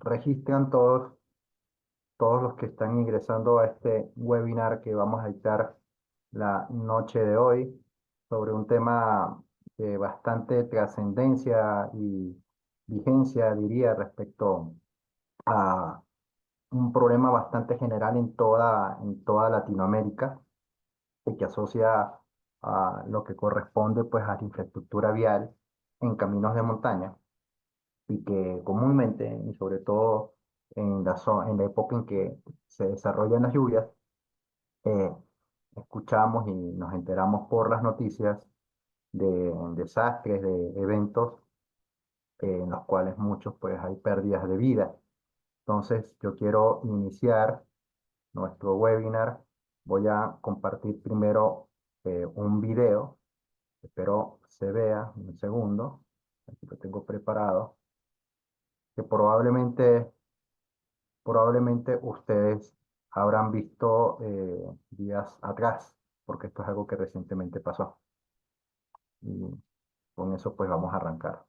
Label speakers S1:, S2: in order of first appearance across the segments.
S1: registran todos los que están ingresando a este webinar que vamos a dictar la noche de hoy sobre un tema de bastante trascendencia y vigencia, diría, respecto a un problema bastante general en toda Latinoamérica y que asocia a lo que corresponde pues a la infraestructura vial en caminos de montaña y que comúnmente, y sobre todo en la época en que se desarrollan las lluvias, eh, escuchamos y nos enteramos por las noticias de desastres, de eventos en los cuales muchos pues hay pérdidas de vida. Entonces yo quiero iniciar nuestro webinar. Voy a compartir primero un video, espero se vea en un segundo, aquí lo tengo preparado, que probablemente ustedes habrán visto días atrás, porque esto es algo que recientemente pasó. Y con eso pues vamos a arrancar.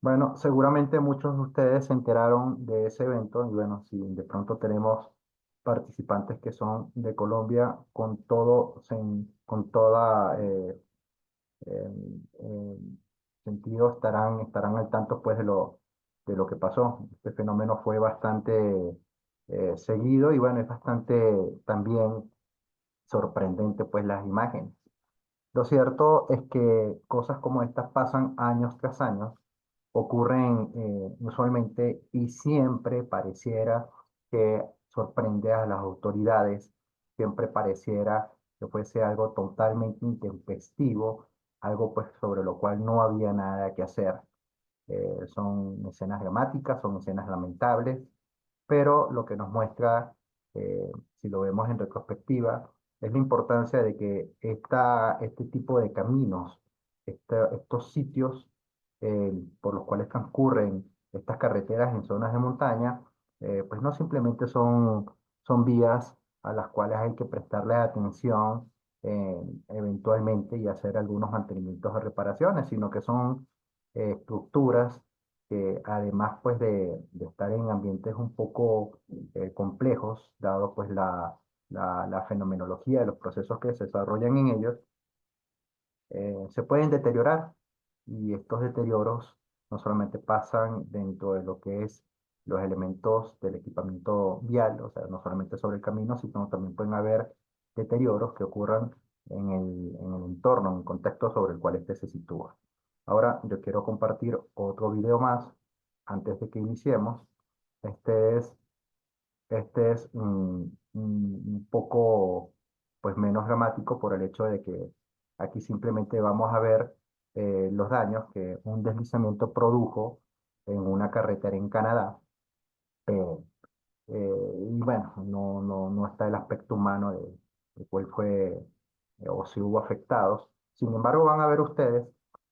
S1: Bueno, seguramente muchos de ustedes se enteraron de ese evento y bueno, si de pronto tenemos participantes que son de Colombia, con toda eh, eh, sentido estarán al tanto pues de lo que pasó. Este fenómeno fue bastante seguido y bueno, es bastante también sorprendente pues las imágenes. Lo cierto es que cosas como estas pasan años tras años, ocurren usualmente y siempre pareciera que sorprende a las autoridades, siempre pareciera que fuese algo totalmente intempestivo, algo pues sobre lo cual no había nada que hacer. Son escenas dramáticas, son escenas lamentables, pero lo que nos muestra, si lo vemos en retrospectiva, es la importancia de que este tipo de caminos, estos sitios por los cuales transcurren estas carreteras en zonas de montaña, pues no simplemente son vías a las cuales hay que prestarle atención eventualmente y hacer algunos mantenimientos o reparaciones, sino que son estructuras que además pues de estar en ambientes un poco complejos, dado pues la fenomenología de los procesos que se desarrollan en ellos, se pueden deteriorar y estos deterioros no solamente pasan dentro de lo que es los elementos del equipamiento vial, o sea, no solamente sobre el camino, sino también pueden haber deterioros que ocurran en el entorno, en el contexto sobre el cual éste se sitúa. Ahora yo quiero compartir otro video más antes de que iniciemos. Este es este es un poco pues, menos dramático por el hecho de que aquí simplemente vamos a ver los daños que un deslizamiento produjo en una carretera en Canadá. Eh, y bueno, no está el aspecto humano de cuál fue o si hubo afectados. Sin embargo, van a ver ustedes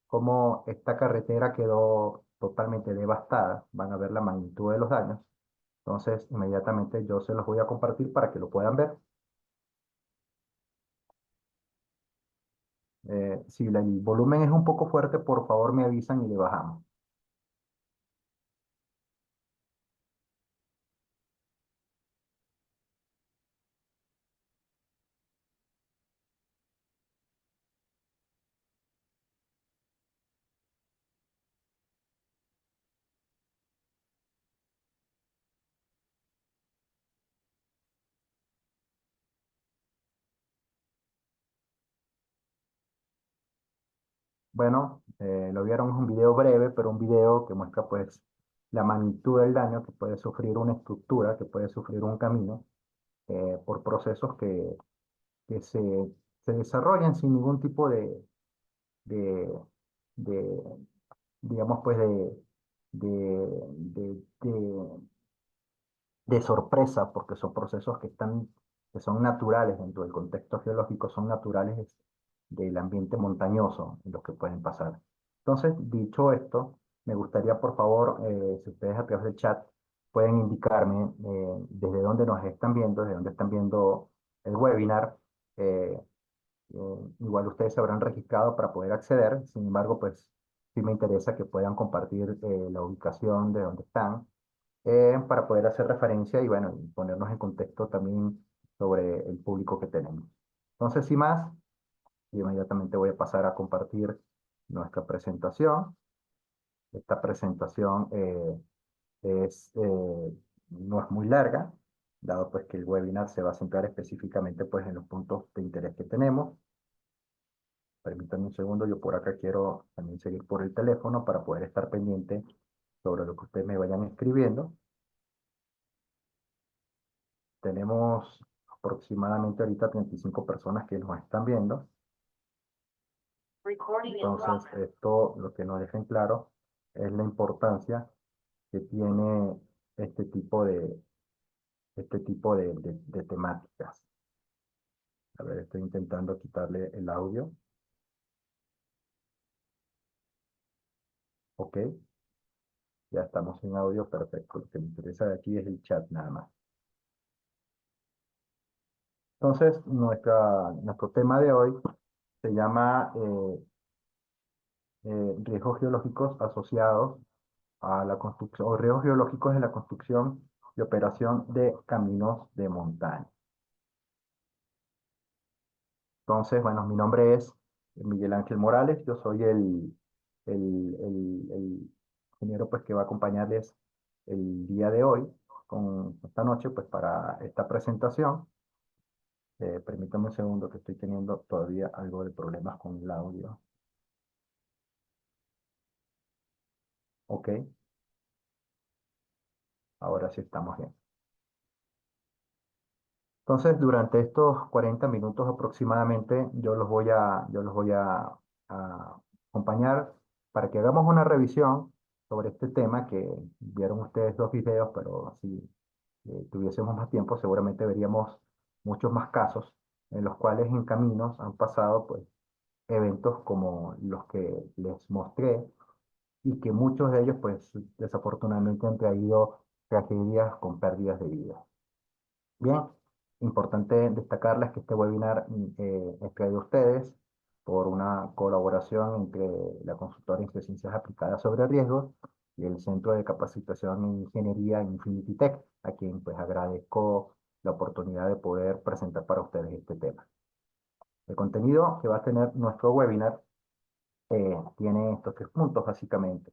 S1: cómo esta carretera quedó totalmente devastada. Van a ver la magnitud de los daños Entonces, inmediatamente yo se los voy a compartir para que lo puedan ver. Si el volumen es un poco fuerte, por favor me avisan y le bajamos. Bueno, lo vieron, es un video breve, pero un video que muestra pues la magnitud del daño que puede sufrir una estructura, que puede sufrir un camino, por procesos que se desarrollan sin ningún tipo de, de, digamos pues de de sorpresa, porque son procesos que son naturales dentro del contexto geológico, son naturales del ambiente montañoso en los que pueden pasar. Entonces, dicho esto, me gustaría, por favor, si ustedes a través del chat pueden indicarme desde dónde nos están viendo, desde dónde están viendo el webinar. eh, Igual ustedes se habrán registrado para poder acceder, sin embargo, pues sí me interesa que puedan compartir la ubicación de dónde están para poder hacer referencia y bueno, y ponernos en contexto también sobre el público que tenemos. Entonces, sin más, yo inmediatamente voy a pasar a compartir nuestra presentación. Esta presentación no es muy larga, dado pues que el webinar se va a centrar específicamente pues en los puntos de interés que tenemos. Permítanme un segundo, yo por acá quiero también seguir por el teléfono para poder estar pendiente sobre lo que ustedes me vayan escribiendo. Tenemos aproximadamente ahorita 35 personas que nos están viendo. Entonces, esto lo que nos deja en claro es la importancia que tiene este tipo de temáticas. A ver, estoy intentando quitarle el audio. Ok, ya estamos en audio, perfecto. Lo que me interesa de aquí es el chat nada más. Entonces, nuestro tema de hoy se llama riesgos geológicos asociados a la construcción, o riesgos geológicos en la construcción y operación de caminos de montaña. Entonces, bueno, mi nombre es Miguel Ángel Morales, yo soy el ingeniero pues, que va a acompañarles el día de hoy, con esta noche, pues para esta presentación. Permítanme un segundo que estoy teniendo todavía algo de problemas con el audio. Ok, ahora sí estamos bien. Entonces, durante estos 40 minutos aproximadamente, yo los voy a acompañar para que hagamos una revisión sobre este tema que vieron ustedes dos videos, pero si tuviésemos más tiempo, seguramente veríamos muchos más casos en los cuales en caminos han pasado pues, eventos como los que les mostré y que muchos de ellos pues desafortunadamente han traído tragedias con pérdidas de vida. Bien, importante destacarles que este webinar es traído a ustedes por una colaboración entre la consultora de ciencias aplicadas sobre riesgos y el Centro de Capacitación en Ingeniería Infinity Tech, a quien pues agradezco la oportunidad de poder presentar para ustedes este tema. El contenido que va a tener nuestro webinar tiene estos tres puntos básicamente.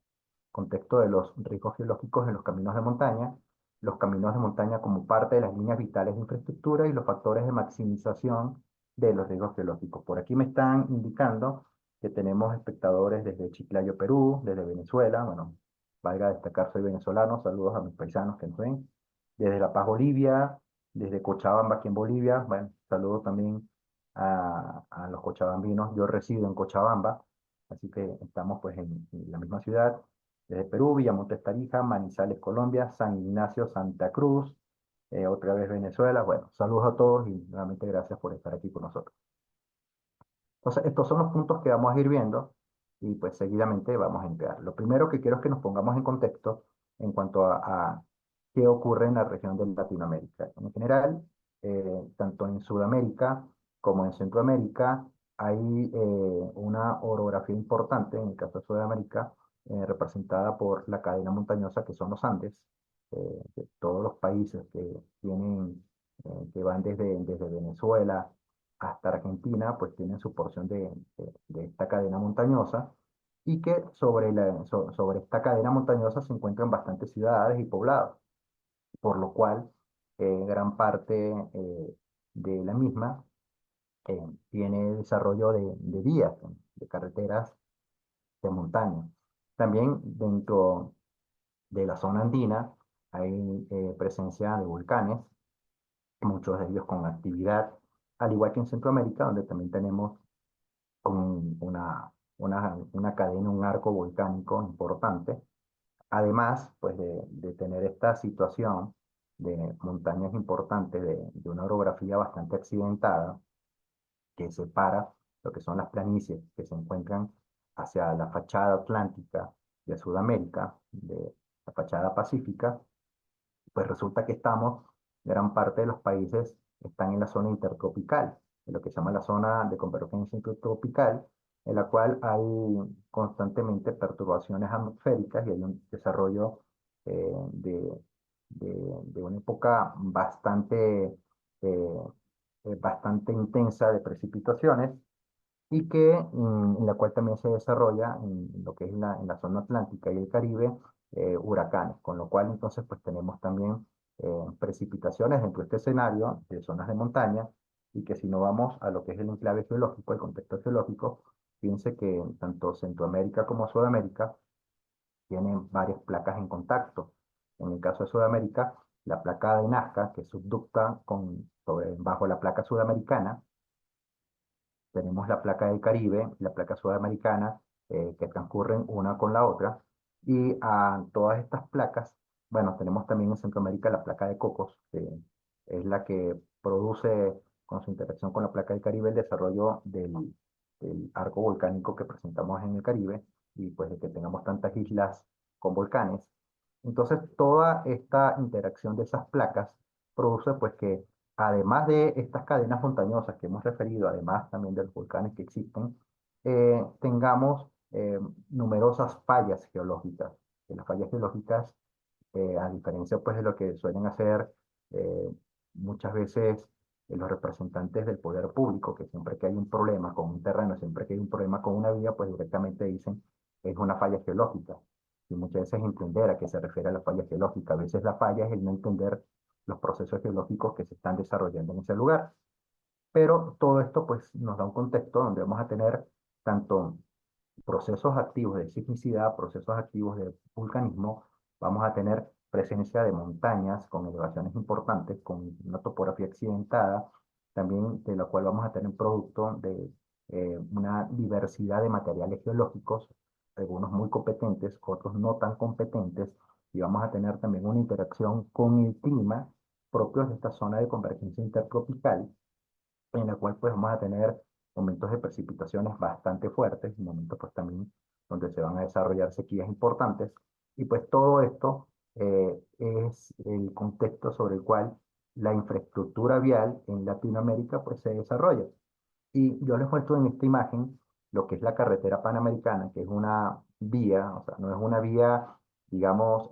S1: Contexto de los riesgos geológicos en los caminos de montaña, los caminos de montaña como parte de las líneas vitales de infraestructura y los factores de maximización de los riesgos geológicos. Por aquí me están indicando que tenemos espectadores desde Chiclayo, Perú, desde Venezuela, bueno, valga destacar, soy venezolano, saludos a mis paisanos que nos ven, desde La Paz, Bolivia, desde Cochabamba, aquí en Bolivia, bueno, saludos también a los cochabambinos, yo resido en Cochabamba, así que estamos pues en la misma ciudad, desde Perú, Villamontes, Tarija, Manizales, Colombia, San Ignacio, Santa Cruz, otra vez Venezuela. Bueno, saludos a todos y nuevamente gracias por estar aquí con nosotros. Entonces, estos son los puntos que vamos a ir viendo y pues seguidamente vamos a entrar. Lo primero que quiero es que nos pongamos en contexto en cuanto qué ocurre en la región de Latinoamérica. En general, tanto en Sudamérica como en Centroamérica hay una orografía importante, en el caso de Sudamérica, representada por la cadena montañosa que son los Andes, que todos los países que tienen, que van desde Venezuela hasta Argentina, pues tienen su porción de esta cadena montañosa y que sobre esta cadena montañosa se encuentran bastantes ciudades y poblados, por lo cual gran parte de la misma tiene desarrollo de vías, de carreteras de montaña. También dentro de la zona andina hay presencia de volcanes, muchos de ellos con actividad, al igual que en Centroamérica, donde también tenemos una cadena, un arco volcánico importante. Además, pues de tener esta situación de montañas importantes, de una orografía bastante accidentada, que separa lo que son las planicies que se encuentran hacia la fachada atlántica de Sudamérica, de la fachada pacífica, pues resulta que gran parte de los países están en la zona intertropical, en lo que se llama la zona de convergencia intertropical, en la cual hay constantemente perturbaciones atmosféricas y hay un desarrollo de una época bastante intensa de precipitaciones y en la cual también se desarrolla en lo que es en la zona atlántica y el Caribe, huracanes, con lo cual entonces pues tenemos también precipitaciones dentro de este escenario de zonas de montaña y que si no vamos a lo que es el enclave geológico, el contexto geológico, fíjense que tanto Centroamérica como Sudamérica tienen varias placas en contacto. En el caso de Sudamérica, la placa de Nazca, que subducta bajo la placa sudamericana, tenemos la placa del Caribe y la placa sudamericana que transcurren una con la otra. Y a todas estas placas, bueno, tenemos también en Centroamérica la placa de Cocos, que es la que produce con su interacción con la placa del Caribe el desarrollo del arco volcánico que presentamos en el Caribe y pues de que tengamos tantas islas con volcanes. Entonces, toda esta interacción de esas placas produce pues que además de estas cadenas montañosas que hemos referido, además también de los volcanes que existen, tengamos numerosas fallas geológicas. Que las fallas geológicas, a diferencia pues de lo que suelen hacer eh, muchas veces los representantes del poder público, que siempre que hay un problema con un terreno, siempre que hay un problema con una vía, pues directamente dicen es una falla geológica. Y muchas veces entender a qué se refiere a la falla geológica. A veces la falla es el no entender los procesos geológicos que se están desarrollando en ese lugar. Pero todo esto pues nos da un contexto donde vamos a tener tanto procesos activos de sismicidad, procesos activos de vulcanismo, vamos a tener presencia de montañas con elevaciones importantes, con una topografía accidentada, también de la cual vamos a tener producto de una diversidad de materiales geológicos, algunos muy competentes, otros no tan competentes, y vamos a tener también una interacción con el clima propios de esta zona de convergencia intertropical, en la cual pues vamos a tener momentos de precipitaciones bastante fuertes, y momentos pues también donde se van a desarrollar sequías importantes, y pues todo esto es el contexto sobre el cual la infraestructura vial en Latinoamérica pues se desarrolla. Y yo les muestro en esta imagen lo que es la carretera panamericana, que es una vía, o sea, no es una vía, digamos,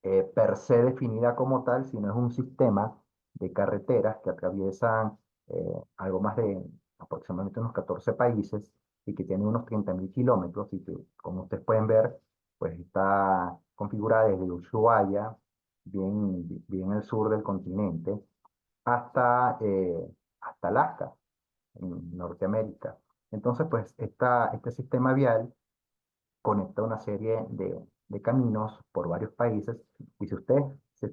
S1: per se definida como tal, sino es un sistema de carreteras que atraviesan algo más de aproximadamente unos 14 países y que tiene unos 30.000 kilómetros y que, como ustedes pueden ver, pues está configurada desde Ushuaia, bien al sur del continente, hasta Alaska, en Norteamérica. Entonces, pues este sistema vial conecta una serie de caminos por varios países. Y si ustedes se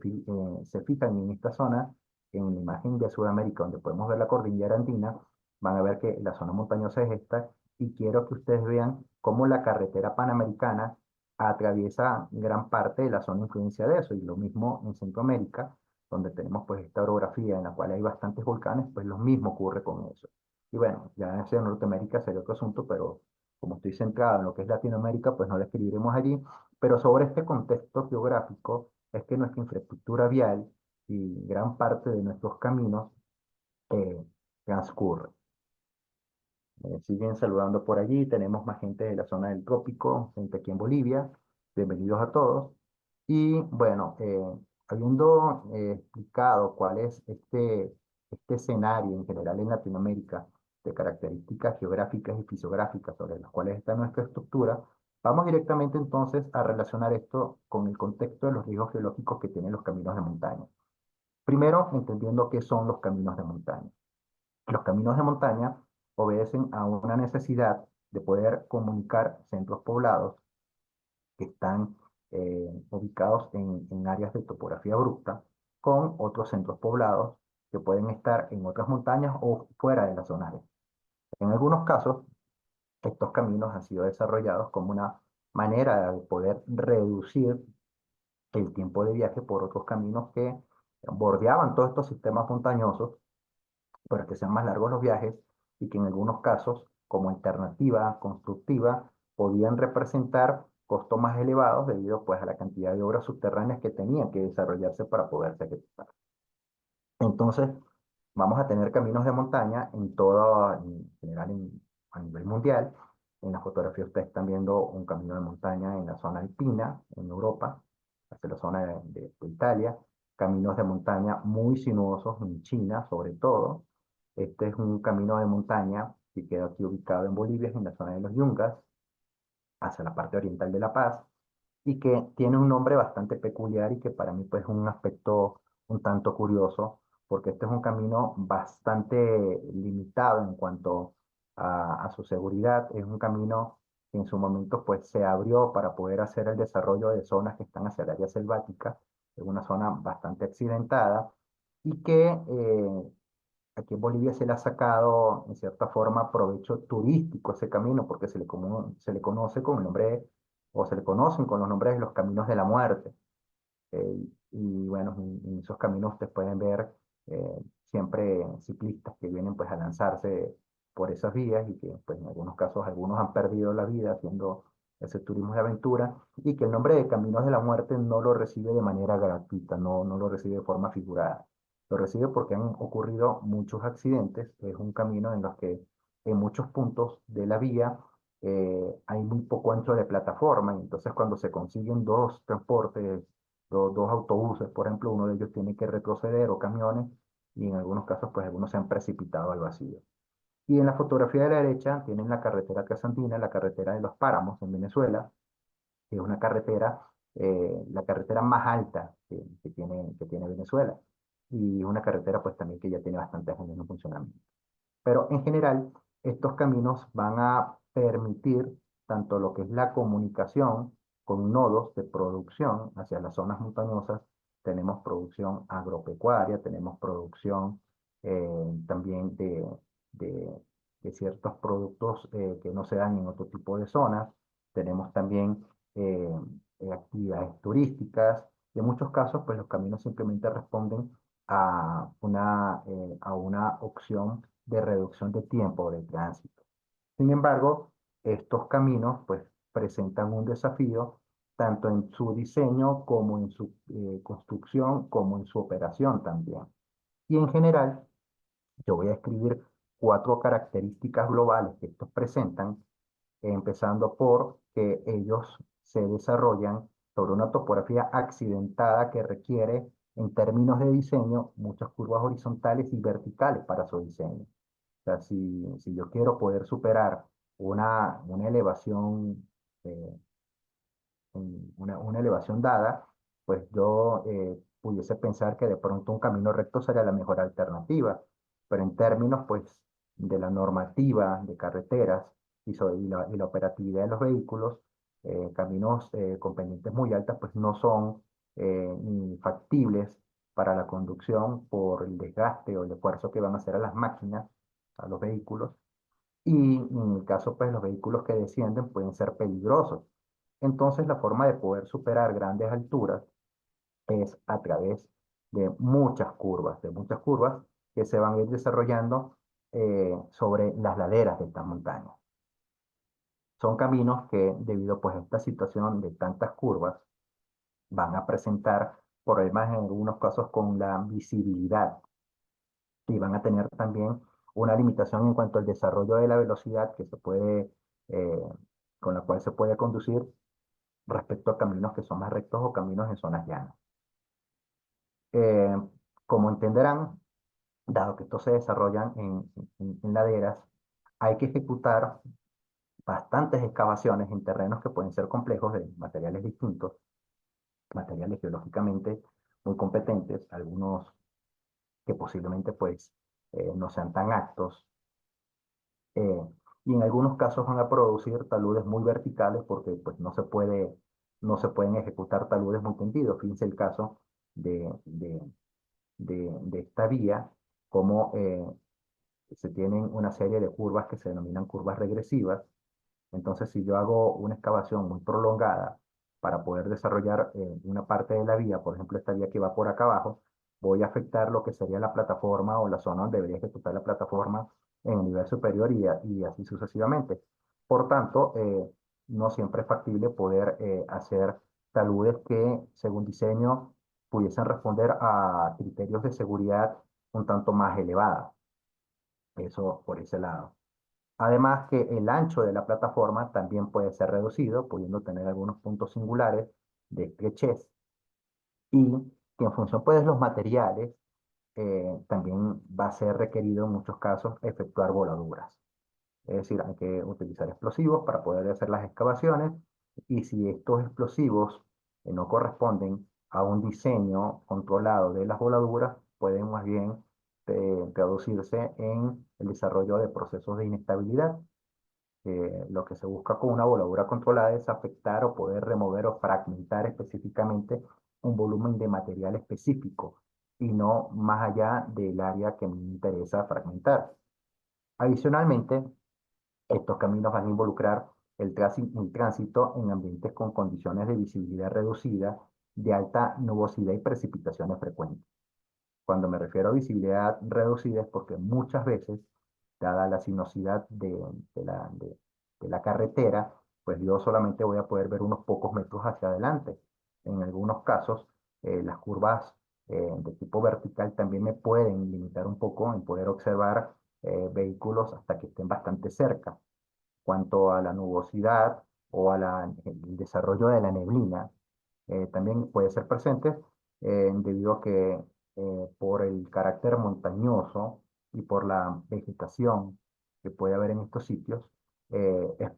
S1: fijan en esta zona, en la imagen de Sudamérica, donde podemos ver la cordillera andina, van a ver que la zona montañosa es esta. Y quiero que ustedes vean cómo la carretera panamericana atraviesa gran parte de la zona de influencia de eso. Y lo mismo en Centroamérica, donde tenemos pues esta orografía en la cual hay bastantes volcanes, pues lo mismo ocurre con eso. Y bueno, ya en Norteamérica sería otro asunto, pero como estoy centrado en lo que es Latinoamérica, pues no la escribiremos allí. Pero sobre este contexto geográfico es que nuestra infraestructura vial y gran parte de nuestros caminos eh, transcurre. Siguen saludando por allí. Tenemos más gente de la zona del trópico, gente aquí en Bolivia. Bienvenidos a todos. Y bueno, habiendo explicado cuál es este escenario en general en Latinoamérica de características geográficas y fisiográficas sobre las cuales está nuestra estructura, vamos directamente entonces a relacionar esto con el contexto de los riesgos geológicos que tienen los caminos de montaña. Primero, entendiendo qué son los caminos de montaña. Los caminos de montaña obedecen a una necesidad de poder comunicar centros poblados que están ubicados en áreas de topografía abrupta con otros centros poblados que pueden estar en otras montañas o fuera de las zonas. En algunos casos, estos caminos han sido desarrollados como una manera de poder reducir el tiempo de viaje por otros caminos que bordeaban todos estos sistemas montañosos para que sean más largos los viajes y que en algunos casos, como alternativa constructiva, podían representar costos más elevados debido pues, a la cantidad de obras subterráneas que tenían que desarrollarse para poderse ejecutar. Entonces, vamos a tener caminos de montaña en todo, en general a nivel mundial. En la fotografía ustedes están viendo un camino de montaña en la zona alpina, en Europa, hacia la zona de Italia. Caminos de montaña muy sinuosos en China, sobre todo. Este es un camino de montaña que queda aquí ubicado en Bolivia, en la zona de los Yungas, hacia la parte oriental de La Paz y que tiene un nombre bastante peculiar y que para mí pues es un aspecto un tanto curioso, porque este es un camino bastante limitado en cuanto a su seguridad. Es un camino que en su momento pues se abrió para poder hacer el desarrollo de zonas que están hacia el área selvática, es una zona bastante accidentada y que aquí en Bolivia se le ha sacado, en cierta forma, provecho turístico a ese camino, porque se le conoce con el nombre, o se le conocen con los nombres de los caminos de la muerte. Y bueno, en esos caminos ustedes pueden ver siempre ciclistas que vienen pues a lanzarse por esas vías y que pues en algunos casos algunos han perdido la vida haciendo ese turismo de aventura y que el nombre de Caminos de la Muerte no lo recibe de manera gratuita, no lo recibe de forma figurada. Lo recibe porque han ocurrido muchos accidentes. Es un camino en los que en muchos puntos de la vía hay muy poco ancho de plataforma. Y entonces cuando se consiguen dos transportes dos autobuses, por ejemplo, uno de ellos tiene que retroceder o camiones y en algunos casos pues algunos se han precipitado al vacío. Y en la fotografía de la derecha tienen la carretera Trasandina, la carretera de los Páramos en Venezuela, que es una carretera, la carretera más alta que tiene Venezuela. Y una carretera pues también que ya tiene bastantes años en funcionamiento. Pero en general, estos caminos van a permitir tanto lo que es la comunicación con nodos de producción hacia las zonas montañosas. Tenemos producción agropecuaria, tenemos producción también de, de ciertos productos que no se dan en otro tipo de zonas. Tenemos también eh, actividades turísticas. Y en muchos casos, pues los caminos simplemente responden a una opción de reducción de tiempo de tránsito. Sin embargo, estos caminos pues presentan un desafío tanto en su diseño como en su construcción, como en su operación también. Y en general, yo voy a escribir cuatro características globales que estos presentan, empezando por que ellos se desarrollan sobre una topografía accidentada que requiere, en términos de diseño, muchas curvas horizontales y verticales para su diseño. O sea, si yo quiero poder superar una elevación, eh, una elevación dada, pues yo pudiese pensar que de pronto un camino recto sería la mejor alternativa. Pero en términos, pues, de la normativa de carreteras y la operatividad de los vehículos, caminos con pendientes muy altas, pues no son ni factibles para la conducción por el desgaste o el esfuerzo que van a hacer a las máquinas, a los vehículos, y en el caso, pues, los vehículos que descienden pueden ser peligrosos. Entonces, la forma de poder superar grandes alturas es a través de muchas curvas que se van a ir desarrollando sobre las laderas de estas montañas. Son caminos que, debido pues, a esta situación de tantas curvas, van a presentar problemas en algunos casos con la visibilidad y van a tener también una limitación en cuanto al desarrollo de la velocidad que se puede, eh, con la cual se puede conducir respecto a caminos que son más rectos o caminos en zonas llanas. Eh, Como entenderán, dado que estos se desarrollan en laderas, hay que ejecutar bastantes excavaciones en terrenos que pueden ser complejos de materiales distintos, materiales geológicamente muy competentes, algunos que posiblemente pues no sean tan aptos, eh, y en algunos casos van a producir taludes muy verticales porque pues no se pueden ejecutar taludes muy tendidos. Fíjense el caso de esta vía, como se tienen una serie de curvas que se denominan curvas regresivas. Entonces, si yo hago una excavación muy prolongada para poder desarrollar una parte de la vía, por ejemplo, esta vía que va por acá abajo, voy a afectar lo que sería la plataforma o la zona donde debería ejecutar la plataforma en el nivel superior y así sucesivamente. Por tanto, no siempre es factible poder hacer taludes que, según diseño, pudiesen responder a criterios de seguridad un tanto más elevados. Eso por ese lado. Además que el ancho de la plataforma también puede ser reducido, pudiendo tener algunos puntos singulares de estrechez y que en función pues, de los materiales también va a ser requerido en muchos casos efectuar voladuras. Es decir, hay que utilizar explosivos para poder hacer las excavaciones y si estos explosivos no corresponden a un diseño controlado de las voladuras, pueden más bien traducirse en el desarrollo de procesos de inestabilidad. Lo que se busca con una voladura controlada es afectar o poder remover o fragmentar específicamente un volumen de material específico y no más allá del área que me interesa fragmentar. Adicionalmente, estos caminos van a involucrar el tránsito en ambientes con condiciones de visibilidad reducida, de alta nubosidad y precipitaciones frecuentes. Cuando me refiero a visibilidad reducida es porque muchas veces, dada la sinuosidad de la carretera, pues yo solamente voy a poder ver unos pocos metros hacia adelante. En algunos casos, las curvas de tipo vertical también me pueden limitar un poco en poder observar vehículos hasta que estén bastante cerca. Cuanto a la nubosidad o el desarrollo de la neblina, también puede ser presente debido a que por el carácter montañoso y por la vegetación que puede haber en estos sitios, es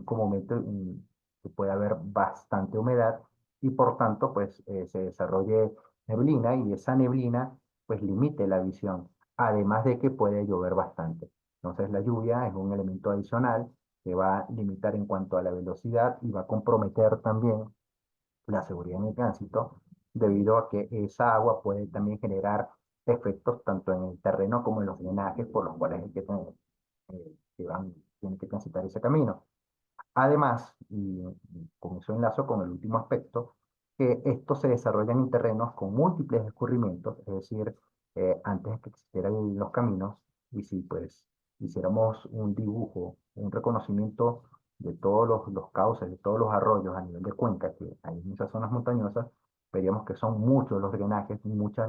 S1: comúnmente que puede haber bastante humedad y por tanto pues se desarrolle neblina y esa neblina pues limite la visión, además de que puede llover bastante. Entonces la lluvia es un elemento adicional que va a limitar en cuanto a la velocidad y va a comprometer también la seguridad en el tránsito, debido a que esa agua puede también generar efectos tanto en el terreno como en los drenajes por los cuales hay tienen que transitar ese camino. Además, y con eso enlazo con el último aspecto, que estos se desarrollan en terrenos con múltiples escurrimientos, es decir, antes de que existieran los caminos, y si pues hiciéramos un dibujo, un reconocimiento de todos los cauces, de todos los arroyos a nivel de cuenca que hay en esas zonas montañosas, veríamos que son muchos los drenajes, muchas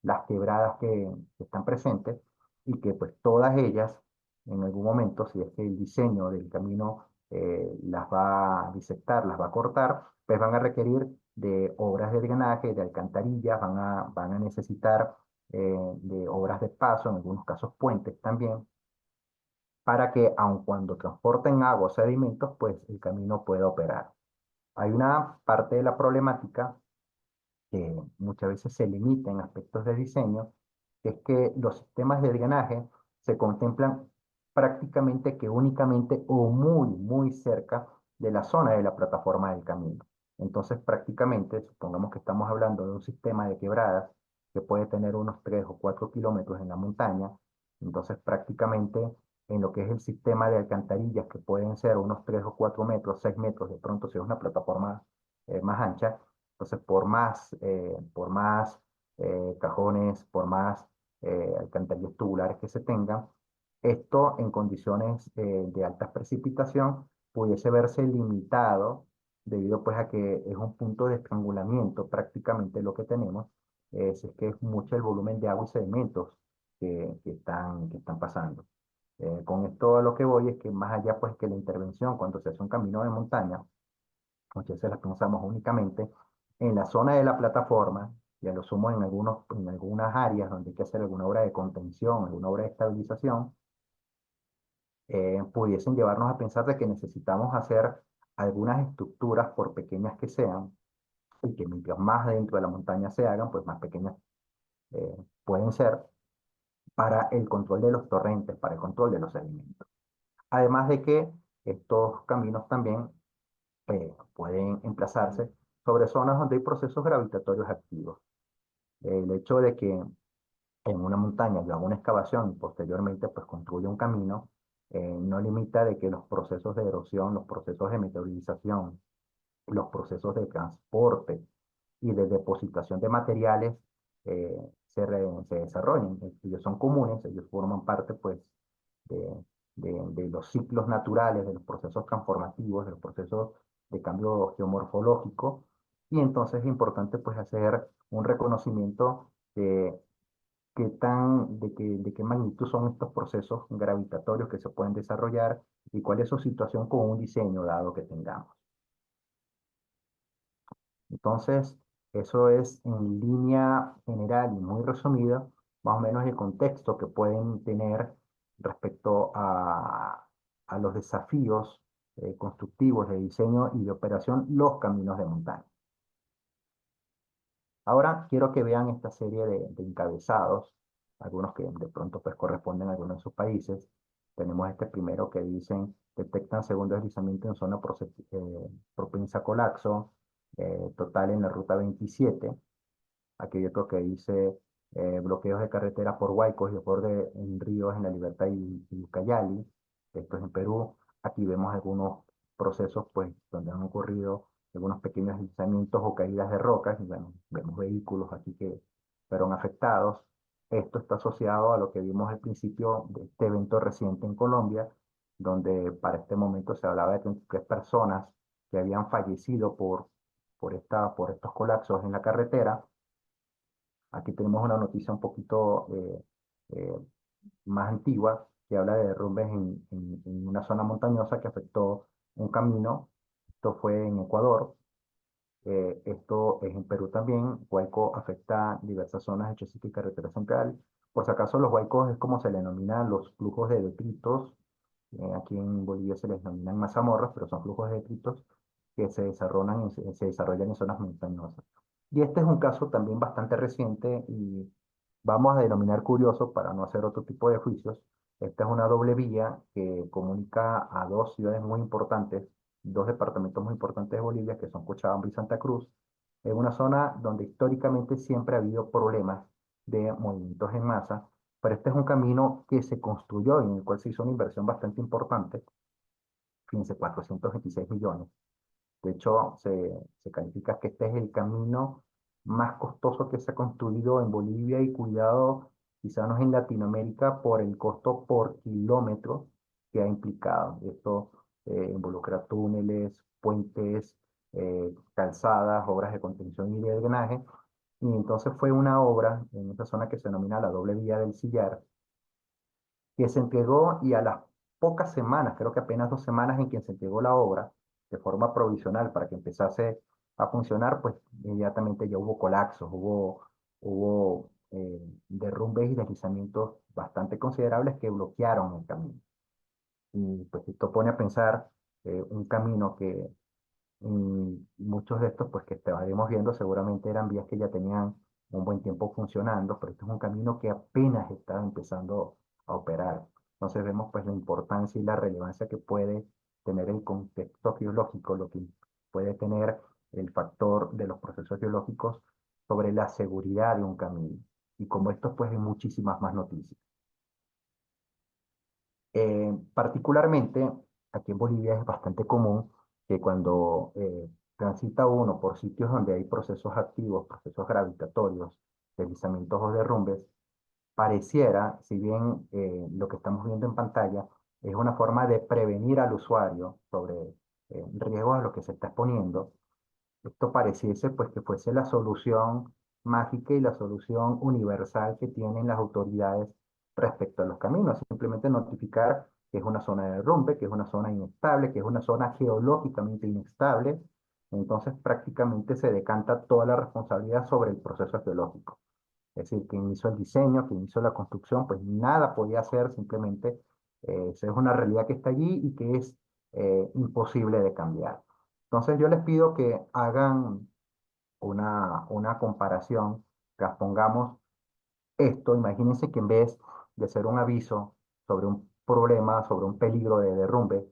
S1: las quebradas que están presentes, y que pues todas ellas, en algún momento, si es que el diseño del camino las va a disectar, las va a cortar, pues van a requerir de obras de drenaje, de alcantarillas, van a necesitar de obras de paso, en algunos casos puentes también, para que aun cuando transporten agua o sedimentos, pues el camino pueda operar. Hay una parte de la problemática que muchas veces se limita en aspectos de diseño, que es que los sistemas de drenaje se contemplan prácticamente que únicamente o muy cerca de la zona de la plataforma del camino. Entonces, prácticamente, supongamos que estamos hablando de un sistema de quebradas que puede tener unos 3 o 4 kilómetros en la montaña, entonces prácticamente en lo que es el sistema de alcantarillas, que pueden ser unos 3 o 4 metros, 6 metros, de pronto si es una plataforma más ancha, entonces, por más cajones, por más alcantarillas tubulares que se tengan, esto en condiciones de alta precipitación pudiese verse limitado debido pues a que es un punto de estrangulamiento prácticamente lo que tenemos, es que es mucho el volumen de agua y sedimentos que están pasando. Con esto a lo que voy es que más allá pues que la intervención cuando se hace un camino de montaña, muchas veces la pensamos únicamente en la zona de la plataforma y a lo sumo en algunas áreas donde hay que hacer alguna obra de contención, alguna obra de estabilización, pudiesen llevarnos a pensar de que necesitamos hacer algunas estructuras, por pequeñas que sean, y que mientras más dentro de la montaña se hagan, pues más pequeñas pueden ser, para el control de los torrentes, para el control de los sedimentos. Además de que estos caminos también pueden emplazarse sobre zonas donde hay procesos gravitatorios activos. El hecho de que en una montaña yo hago una excavación y posteriormente pues construyo un camino, no limita de que los procesos de erosión, los procesos de meteorización, los procesos de transporte y de depositación de materiales se desarrollen. Ellos son comunes, ellos forman parte pues de los ciclos naturales, de los procesos transformativos, de los procesos de cambio geomorfológico, y entonces es importante pues hacer un reconocimiento de de qué magnitud son estos procesos gravitatorios que se pueden desarrollar y cuál es su situación con un diseño dado que tengamos. Entonces, eso es en línea general y muy resumida, más o menos el contexto que pueden tener respecto a los desafíos constructivos de diseño y de operación, los caminos de montaña. Ahora quiero que vean esta serie de encabezados, algunos que de pronto pues corresponden a algunos de sus países. Tenemos este primero que dicen, detectan segundo deslizamiento en zona propensa a colapso, total en la ruta 27. Aquí hay otro que dice bloqueos de carretera por huaicos y desbordes en ríos en La Libertad y Ucayali. Esto es en Perú. Aquí vemos algunos procesos pues, donde han ocurrido algunos pequeños deslizamientos o caídas de rocas. Y bueno, vemos vehículos aquí que fueron afectados. Esto está asociado a lo que vimos al principio de este evento reciente en Colombia, donde para este momento se hablaba de 33 personas que habían fallecido por estos colapsos en la carretera. Aquí tenemos una noticia un poquito eh, más antigua que habla de derrumbes en una zona montañosa que afectó un camino. Esto fue en Ecuador. Esto es en Perú también. Huayco afecta diversas zonas de Chosica y Carretera Central. Por si acaso, los huaicos es como se le denominan los flujos de detritos. Aquí en Bolivia se les denominan mazamorras, pero son flujos de detritos que se desarrollan en zonas montañosas. Y este es un caso también bastante reciente y vamos a denominar curioso para no hacer otro tipo de juicios. Esta es una doble vía que comunica a dos ciudades muy importantes, dos departamentos muy importantes de Bolivia, que son Cochabamba y Santa Cruz, en una zona donde históricamente siempre ha habido problemas de movimientos en masa, pero este es un camino que se construyó y en el cual se hizo una inversión bastante importante, fíjense, 426 millones. De hecho, se califica que este es el camino más costoso que se ha construido en Bolivia y cuidado, quizá no en Latinoamérica, por el costo por kilómetro que ha implicado. Esto involucra túneles, puentes, calzadas, obras de contención y de drenaje. Y entonces fue una obra en esta zona que se denomina la doble vía del Sillar, que se entregó y a las pocas semanas, creo que apenas 2 semanas en que se entregó la obra de forma provisional para que empezase a funcionar, pues inmediatamente ya hubo colapsos, hubo derrumbes y deslizamientos bastante considerables que bloquearon el camino. Y pues esto pone a pensar un camino que muchos de estos, pues que estaremos viendo, seguramente eran vías que ya tenían un buen tiempo funcionando, pero este es un camino que apenas está empezando a operar. Entonces vemos pues la importancia y la relevancia que puede tener el contexto geológico, lo que puede tener el factor de los procesos geológicos sobre la seguridad de un camino. Y como esto, pues hay muchísimas más noticias. Particularmente, aquí en Bolivia es bastante común que cuando transita uno por sitios donde hay procesos activos, procesos gravitatorios, deslizamientos o derrumbes, pareciera, si bien lo que estamos viendo en pantalla es una forma de prevenir al usuario sobre riesgos a los que se está exponiendo, esto pareciese pues que fuese la solución mágica y la solución universal que tienen las autoridades respecto a los caminos. Simplemente notificar que es una zona de derrumbe, que es una zona inestable, que es una zona geológicamente inestable. Entonces prácticamente se decanta toda la responsabilidad sobre el proceso geológico. Es decir, quien hizo el diseño, quien hizo la construcción, pues nada podía hacer, simplemente esa es una realidad que está allí y que es imposible de cambiar. Entonces yo les pido que hagan una comparación, que pongamos esto, imagínense que en vez de ser un aviso sobre un problema, sobre un peligro de derrumbe,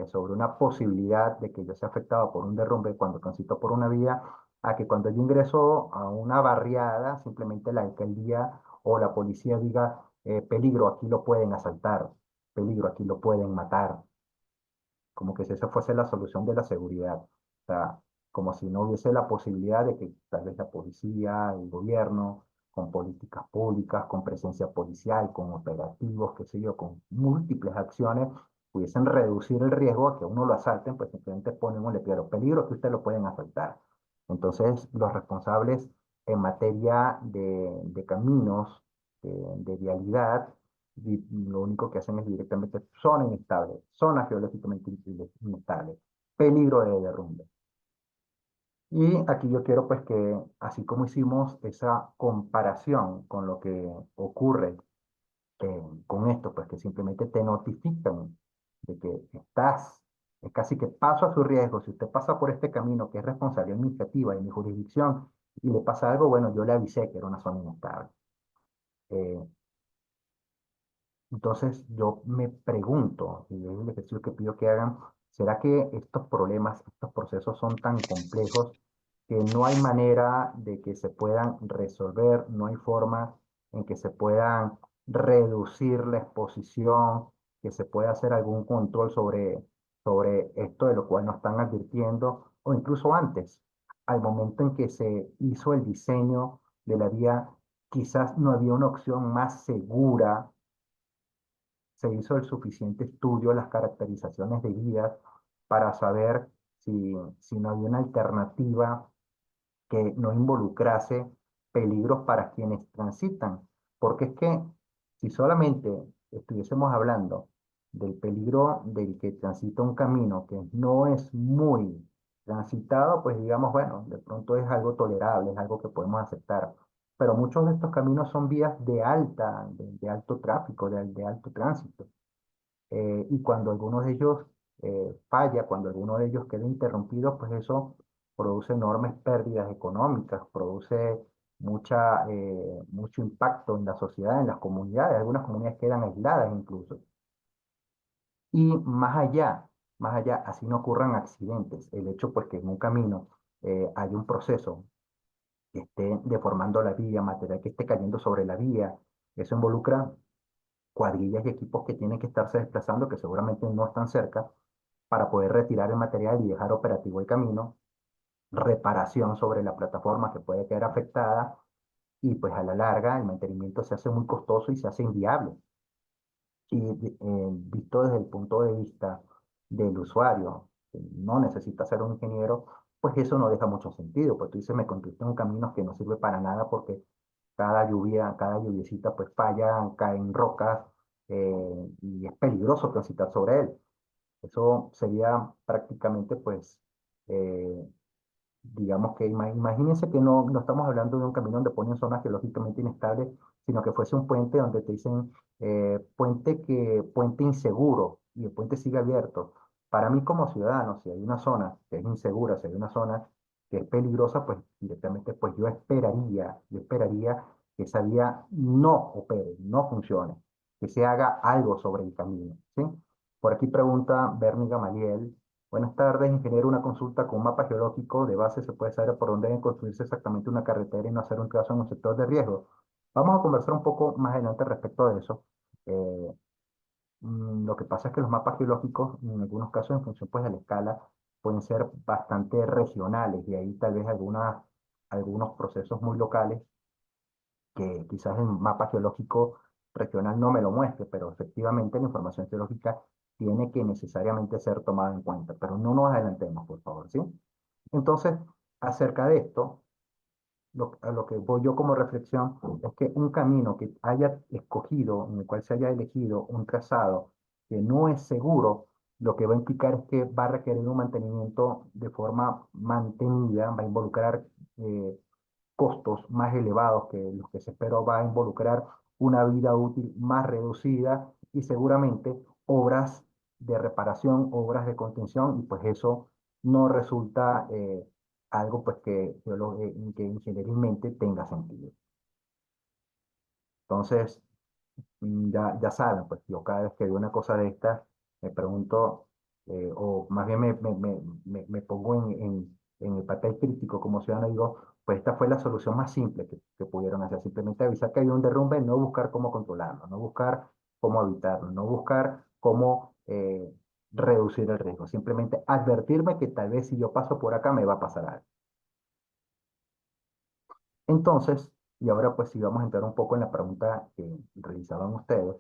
S1: sobre una posibilidad de que yo sea afectado por un derrumbe cuando transito por una vía, a que cuando yo ingreso a una barriada, simplemente la alcaldía o la policía diga, peligro, aquí lo pueden asaltar, peligro, aquí lo pueden matar, como que si esa fuese la solución de la seguridad. O sea, como si no hubiese la posibilidad de que tal vez la policía, el gobierno, con políticas públicas, con presencia policial, con operativos, qué sé yo, con múltiples acciones, pudiesen reducir el riesgo a que a uno lo asalten, pues simplemente ponen un letrero, peligro que usted lo pueden asaltar. Entonces, los responsables en materia de caminos, de vialidad, y lo único que hacen es directamente zona inestable, zona geológicamente inestable, peligro de derrumbe. Y aquí yo quiero pues que, así como hicimos esa comparación con lo que ocurre con esto, pues que simplemente te notifican de que estás, es casi que paso a su riesgo, si usted pasa por este camino que es responsabilidad administrativa de mi jurisdicción y le pasa algo, bueno, yo le avisé que era una zona inestable. Eh, Entonces yo me pregunto, y es el ejercicio que pido que hagan, ¿será que estos problemas, estos procesos son tan complejos que no hay manera de que se puedan resolver, no hay forma en que se puedan reducir la exposición, que se pueda hacer algún control sobre esto de lo cual nos están advirtiendo, o incluso antes, al momento en que se hizo el diseño de la vía, quizás no había una opción más segura, se hizo el suficiente estudio, las caracterizaciones debidas para saber si no había una alternativa que no involucrase peligros para quienes transitan. Porque es que si solamente estuviésemos hablando del peligro del que transita un camino que no es muy transitado, pues digamos, bueno, de pronto es algo tolerable, es algo que podemos aceptar. Pero muchos de estos caminos son vías de alto tráfico, de alto tránsito. Y cuando alguno de ellos falla, cuando alguno de ellos queda interrumpido, pues eso produce enormes pérdidas económicas, produce mucho impacto en la sociedad, en las comunidades. Algunas comunidades quedan aisladas incluso. Y más allá, así no ocurran accidentes. El hecho, pues, que en un camino hay un proceso que esté deformando la vía, material que esté cayendo sobre la vía, eso involucra cuadrillas y equipos que tienen que estarse desplazando, que seguramente no están cerca, para poder retirar el material y dejar operativo el camino, reparación sobre la plataforma que puede quedar afectada y pues a la larga el mantenimiento se hace muy costoso y se hace inviable. Y visto desde el punto de vista del usuario, que no necesita ser un ingeniero, pues eso no deja mucho sentido, pues tú dices, me construiste un camino que no sirve para nada porque cada lluvia, cada lluviecita pues falla, caen rocas y es peligroso transitar sobre él. Eso sería prácticamente pues eh, digamos que imagínense que no estamos hablando de un camino donde ponen zonas geológicamente inestables, sino que fuese un puente donde te dicen puente inseguro y el puente sigue abierto. Para mí como ciudadano, si hay una zona que es insegura, si hay una zona que es peligrosa, pues directamente pues yo esperaría que esa vía no opere, no funcione, que se haga algo sobre el camino, ¿sí? Por aquí pregunta Bernie Gamaliel. Buenas tardes, ingeniero. Una consulta con un mapa geológico de base se puede saber por dónde debe construirse exactamente una carretera y no hacer un trazo en un sector de riesgo. Vamos a conversar un poco más adelante respecto de eso. Eh, lo que pasa es que los mapas geológicos, en algunos casos, en función pues, de la escala, pueden ser bastante regionales y ahí tal vez algunos procesos muy locales que quizás el mapa geológico regional no me lo muestre, pero efectivamente la información geológica tiene que necesariamente ser tomada en cuenta. Pero no nos adelantemos, por favor, ¿sí? Entonces, acerca de esto, a lo que voy yo como reflexión es que un camino que haya escogido, en el cual se haya elegido un trazado que no es seguro, lo que va a implicar es que va a requerir un mantenimiento de forma mantenida, va a involucrar eh, costos más elevados que los que se esperó, va a involucrar una vida útil más reducida y seguramente obras de reparación, obras de contención, y pues eso no resulta algo pues que ingenierilmente tenga sentido. Entonces, ya saben, pues yo cada vez que veo una cosa de estas, me pregunto, o más bien me pongo en el papel crítico como ciudadano y digo, pues esta fue la solución más simple que pudieron hacer, simplemente avisar que hay un derrumbe, no buscar cómo controlarlo, no buscar cómo evitarlo, no buscar cómo reducir el riesgo, simplemente advertirme que tal vez si yo paso por acá me va a pasar algo. Entonces, y ahora pues si vamos a entrar un poco en la pregunta que realizaban ustedes,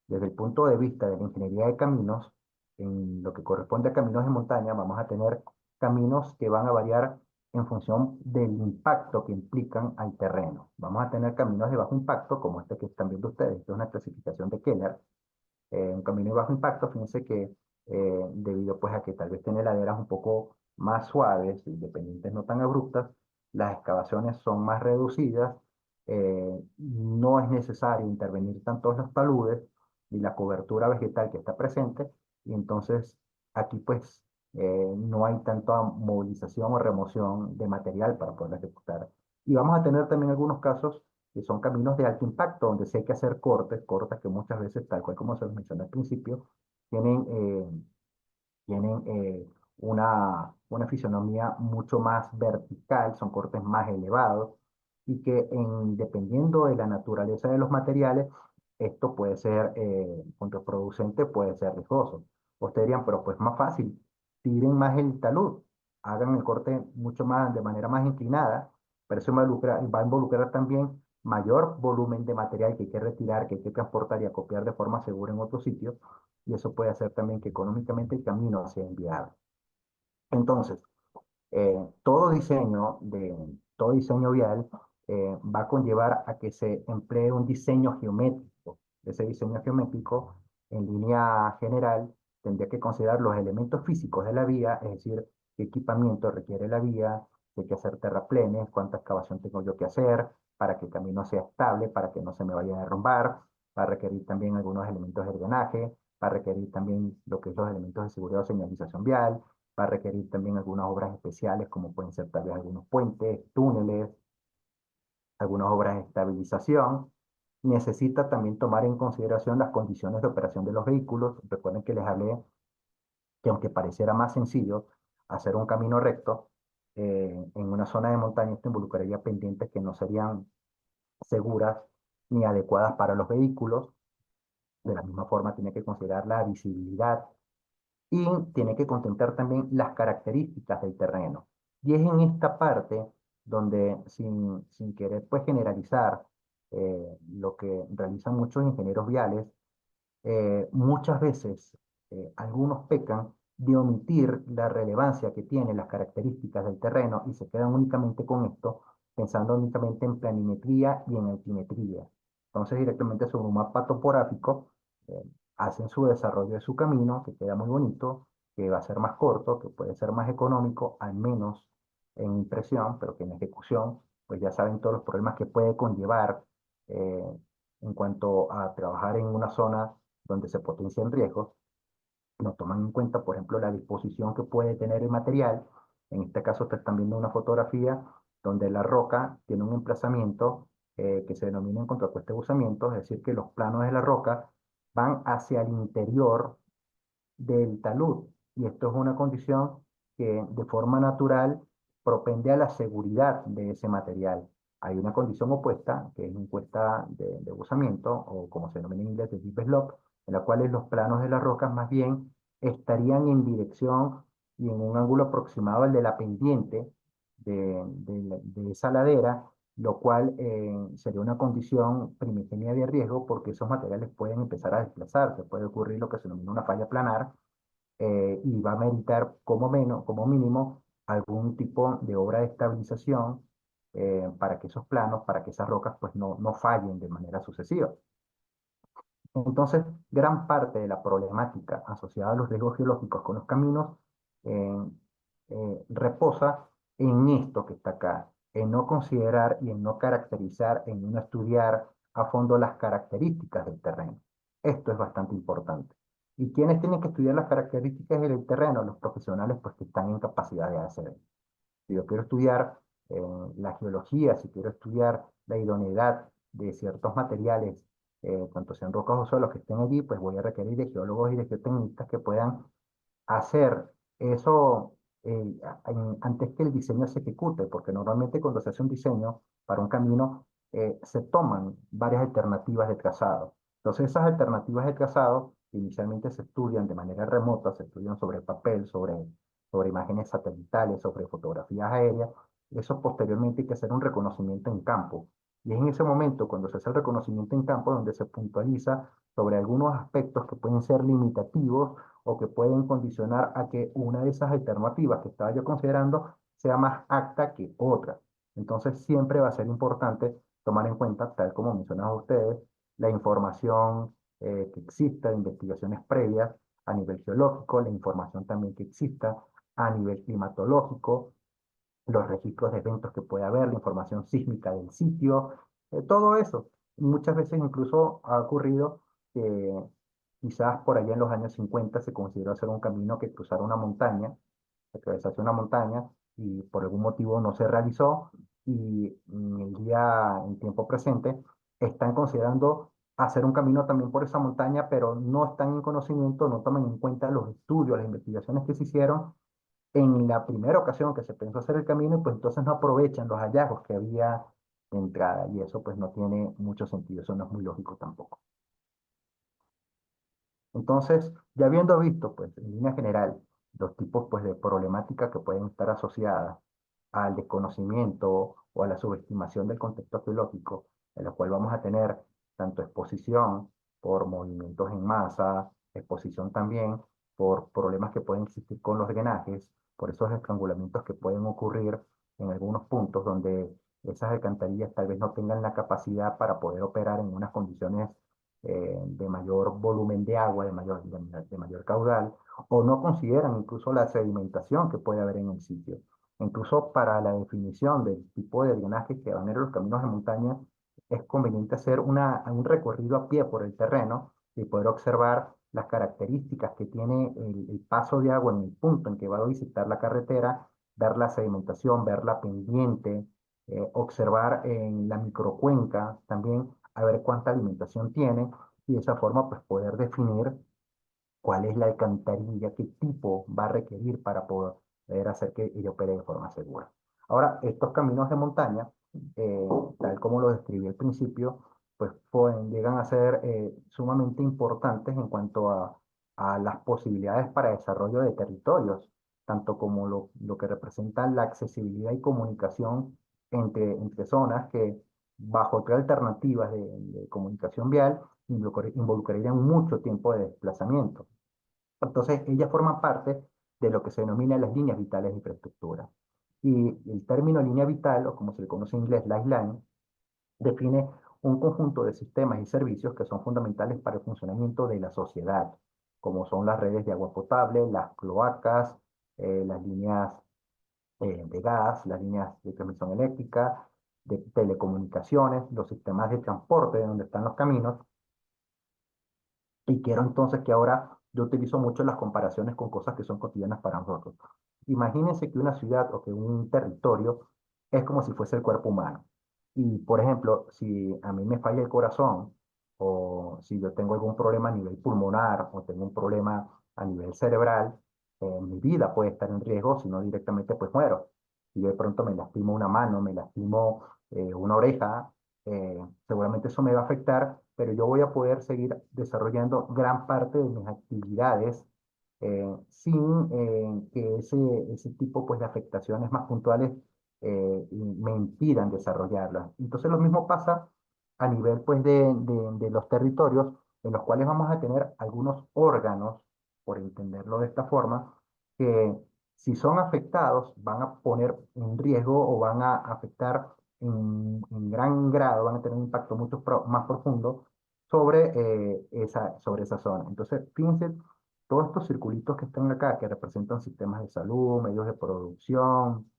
S1: desde el punto de vista de la ingeniería de caminos, en lo que corresponde a caminos de montaña, vamos a tener caminos que van a variar en función del impacto que implican al terreno. Vamos a tener caminos de bajo impacto, como este que están viendo ustedes, que es una clasificación de Keller, un camino de bajo impacto, fíjense que debido pues a que tal vez tiene laderas un poco más suaves y de pendientes no tan abruptas, las excavaciones son más reducidas, no es necesario intervenir tanto los taludes y la cobertura vegetal que está presente, y entonces aquí pues no hay tanta movilización o remoción de material para poder ejecutar. Y vamos a tener también algunos casos que son caminos de alto impacto, donde sí hay que hacer cortes que muchas veces, tal cual como se los mencioné al principio, tienen, tienen una fisonomía mucho más vertical, son cortes más elevados, y que dependiendo de la naturaleza de los materiales, esto puede ser contraproducente, puede ser riesgoso. Ustedes dirían, pero pues más fácil, tiren más el talud, hagan el corte mucho más, de manera más inclinada, pero eso va a involucrar también mayor volumen de material que hay que retirar, que hay que transportar y acopiar de forma segura en otro sitio, y eso puede hacer también que económicamente el camino sea inviable. Entonces, todo diseño vial va a conllevar a que se emplee un diseño geométrico. Ese diseño geométrico, en línea general, tendría que considerar los elementos físicos de la vía, es decir, qué equipamiento requiere la vía, si hay que hacer terraplenes, cuánta excavación tengo yo que hacer para que el camino sea estable, para que no se me vaya a derrumbar, va a requerir también algunos elementos de drenaje, va a requerir también lo que es los elementos de seguridad o señalización vial, va a requerir también algunas obras especiales, como pueden ser tal vez algunos puentes, túneles, algunas obras de estabilización. Necesita también tomar en consideración las condiciones de operación de los vehículos. Recuerden que les hablé que aunque pareciera más sencillo hacer un camino recto, en una zona de montaña esto involucraría pendientes que no serían seguras ni adecuadas para los vehículos. De la misma forma, tiene que considerar la visibilidad y tiene que contemplar también las características del terreno. Y es en esta parte donde, sin querer pues generalizar lo que realizan muchos ingenieros viales, muchas veces algunos pecan de omitir la relevancia que tienen las características del terreno y se quedan únicamente con esto, pensando únicamente en planimetría y en altimetría. Entonces, directamente sobre un mapa topográfico, eh, hacen su desarrollo de su camino, que queda muy bonito, que va a ser más corto, que puede ser más económico, al menos en impresión, pero que en ejecución, pues ya saben todos los problemas que puede conllevar eh, en cuanto a trabajar en una zona donde se potencian riesgos, no toman en cuenta, por ejemplo, la disposición que puede tener el material. En este caso, ustedes están viendo una fotografía donde la roca tiene un emplazamiento que se denomina en contrapuesta de buzamiento, es decir, que los planos de la roca van hacia el interior del talud. Y esto es una condición que de forma natural propende a la seguridad de ese material. Hay una condición opuesta, que es encuesta de buzamiento, o como se denomina en inglés, de deep slope, en la cual los planos de las rocas más bien estarían en dirección y en un ángulo aproximado al de la pendiente de esa ladera, lo cual sería una condición primigenia de riesgo porque esos materiales pueden empezar a desplazarse, puede ocurrir lo que se denomina una falla planar y va a meritar como mínimo algún tipo de obra de estabilización para que esos planos, para que esas rocas pues no fallen de manera sucesiva. Entonces, gran parte de la problemática asociada a los riesgos geológicos con los caminos eh, reposa en esto que está acá, en no considerar y en no caracterizar, en no estudiar a fondo las características del terreno. Esto es bastante importante. ¿Y quiénes tienen que estudiar las características del terreno? Los profesionales pues, que están en capacidad de hacerlo. Si yo quiero estudiar la geología, si quiero estudiar la idoneidad de ciertos materiales, tanto sean rocas o suelos que estén allí, pues voy a requerir de geólogos y de geotecnistas que puedan hacer eso antes que el diseño se ejecute, porque normalmente cuando se hace un diseño para un camino, se toman varias alternativas de trazado. Entonces esas alternativas de trazado inicialmente se estudian de manera remota, se estudian sobre papel, sobre imágenes satelitales, sobre fotografías aéreas. Eso posteriormente hay que hacer un reconocimiento en campo. Y es en ese momento, cuando se hace el reconocimiento en campo, donde se puntualiza sobre algunos aspectos que pueden ser limitativos o que pueden condicionar a que una de esas alternativas que estaba yo considerando sea más apta que otra. Entonces siempre va a ser importante tomar en cuenta, tal como mencionaban ustedes, la información que exista de investigaciones previas a nivel geológico, la información también que exista a nivel climatológico, los registros de eventos que puede haber, la información sísmica del sitio, todo eso. Muchas veces incluso ha ocurrido que quizás por allá en los años 50 se consideró hacer un camino que cruzara una montaña, que atravesase una montaña y por algún motivo no se realizó y en tiempo presente, están considerando hacer un camino también por esa montaña, pero no están en conocimiento, no toman en cuenta los estudios, las investigaciones que se hicieron en la primera ocasión que se pensó hacer el camino, y pues entonces no aprovechan los hallazgos que había de entrada, y eso pues no tiene mucho sentido, eso no es muy lógico tampoco. Entonces, ya habiendo visto pues en línea general los tipos pues de problemática que pueden estar asociadas al desconocimiento o a la subestimación del contexto geológico, en lo cual vamos a tener tanto exposición por movimientos en masa, exposición también por problemas que pueden existir con los drenajes, por esos estrangulamientos que pueden ocurrir en algunos puntos donde esas alcantarillas tal vez no tengan la capacidad para poder operar en unas condiciones de mayor volumen de agua, de mayor caudal, o no consideran incluso la sedimentación que puede haber en el sitio. Incluso para la definición del tipo de drenaje que van a ir los caminos de montaña, es conveniente hacer un recorrido a pie por el terreno y poder observar las características que tiene el paso de agua en el punto en que va a visitar la carretera, ver la sedimentación, ver la pendiente, observar en la microcuenca también a ver cuánta alimentación tiene y de esa forma pues poder definir cuál es la alcantarilla, qué tipo va a requerir para poder hacer que ella opere de forma segura. Ahora, estos caminos de montaña, eh, tal como lo describí al principio, pues llegan a ser sumamente importantes en cuanto a las posibilidades para desarrollo de territorios, tanto como lo que representa la accesibilidad y comunicación entre zonas que bajo otras alternativas de comunicación vial involucrarían mucho tiempo de desplazamiento. Entonces, ella forma parte de lo que se denomina las líneas vitales de infraestructura. Y el término línea vital, o como se le conoce en inglés, lifeline, define un conjunto de sistemas y servicios que son fundamentales para el funcionamiento de la sociedad, como son las redes de agua potable, las cloacas, las líneas de gas, las líneas de transmisión eléctrica, de telecomunicaciones, los sistemas de transporte de donde están los caminos. Y quiero entonces que ahora yo utilizo mucho las comparaciones con cosas que son cotidianas para nosotros. Imagínense que una ciudad o que un territorio es como si fuese el cuerpo humano. Y, por ejemplo, si a mí me falla el corazón o si yo tengo algún problema a nivel pulmonar o tengo un problema a nivel cerebral, mi vida puede estar en riesgo, si no directamente pues muero. Si yo de pronto me lastimo una mano, me lastimo una oreja, seguramente eso me va a afectar, pero yo voy a poder seguir desarrollando gran parte de mis actividades sin que ese tipo pues, de afectaciones más puntuales y me impidan desarrollarlas. Entonces lo mismo pasa a nivel pues, de los territorios en los cuales vamos a tener algunos órganos, por entenderlo de esta forma, que si son afectados van a poner en riesgo o van a afectar en gran grado, van a tener un impacto mucho más profundo sobre esa zona. Entonces, fíjense, todos estos circulitos que están acá, que representan sistemas de salud, medios de producción,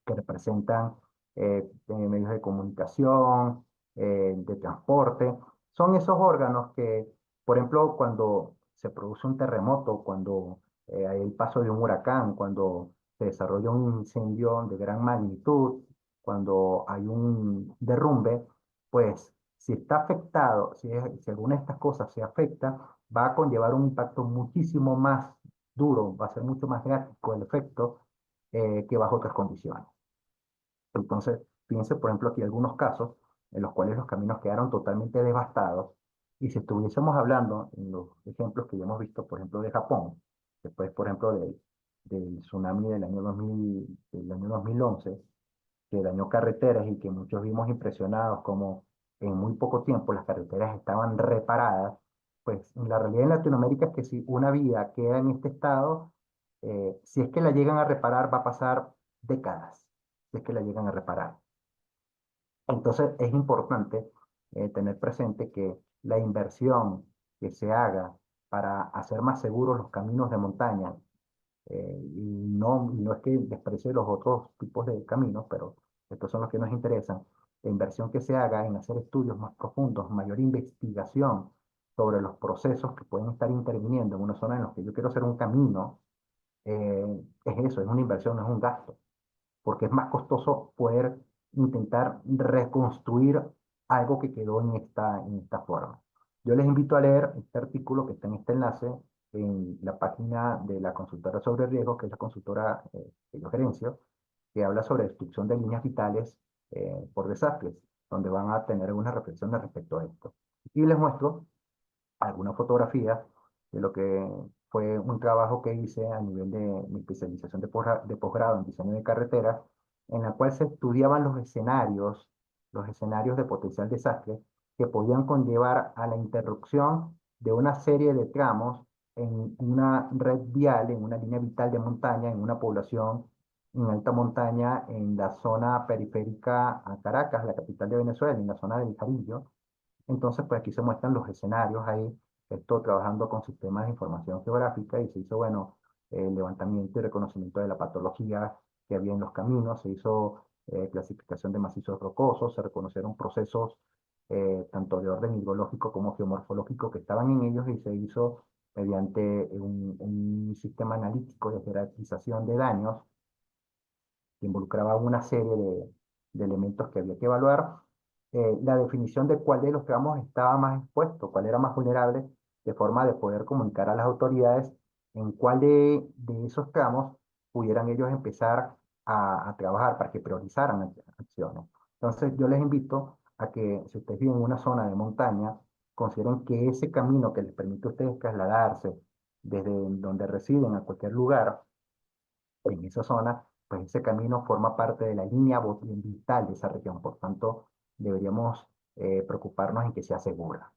S1: que representan medios de comunicación, de transporte. Son esos órganos que, por ejemplo, cuando se produce un terremoto, cuando hay el paso de un huracán, cuando se desarrolla un incendio de gran magnitud, cuando hay un derrumbe, pues si está afectado, si alguna de estas cosas se afecta, va a conllevar un impacto muchísimo más duro, va a ser mucho más drástico el efecto que bajo otras condiciones. Entonces, fíjense, por ejemplo, aquí algunos casos en los cuales los caminos quedaron totalmente devastados. Y si estuviésemos hablando en los ejemplos que ya hemos visto, por ejemplo, de Japón, después, por ejemplo, del tsunami del año 2011, que dañó carreteras y que muchos vimos impresionados como en muy poco tiempo las carreteras estaban reparadas, pues la realidad en Latinoamérica es que si una vía queda en este estado, si es que la llegan a reparar, va a pasar décadas, si es que la llegan a reparar. Entonces es importante tener presente que la inversión que se haga para hacer más seguros los caminos de montaña, y no es que desprecie los otros tipos de caminos, pero estos son los que nos interesan. La inversión que se haga en hacer estudios más profundos, mayor investigación sobre los procesos que pueden estar interviniendo en una zona en la que yo quiero hacer un camino, es eso, es una inversión, no es un gasto, porque es más costoso poder intentar reconstruir algo que quedó en esta forma. Yo les invito a leer este artículo que está en este enlace en la página de la consultora sobre riesgos, que es la consultora que yo gerencio, que habla sobre destrucción de líneas vitales por desastres, donde van a tener algunas reflexiones respecto a esto. Y les muestro algunas fotografías de lo que fue un trabajo que hice a nivel de mi especialización de posgrado en diseño de carreteras, en la cual se estudiaban los escenarios de potencial desastre que podían conllevar a la interrupción de una serie de tramos en una red vial, en una línea vital de montaña, en una población en alta montaña, en la zona periférica a Caracas, la capital de Venezuela, en la zona del Jarillo. Entonces, pues aquí se muestran los escenarios ahí, esto trabajando con sistemas de información geográfica y se hizo, bueno, levantamiento y reconocimiento de la patología que había en los caminos, se hizo clasificación de macizos rocosos, se reconocieron procesos tanto de orden hidrológico como geomorfológico que estaban en ellos y se hizo mediante un sistema analítico de jerarquización de daños que involucraba una serie de elementos que había que evaluar, la definición de cuál de los tramos estaba más expuesto, cuál era más vulnerable, de forma de poder comunicar a las autoridades en cuál de esos tramos pudieran ellos empezar a trabajar para que priorizaran acciones. Entonces, yo les invito a que si ustedes viven en una zona de montaña, consideren que ese camino que les permite a ustedes trasladarse desde donde residen a cualquier lugar, en esa zona, pues ese camino forma parte de la línea vital de esa región. Por tanto, deberíamos preocuparnos en que sea segura.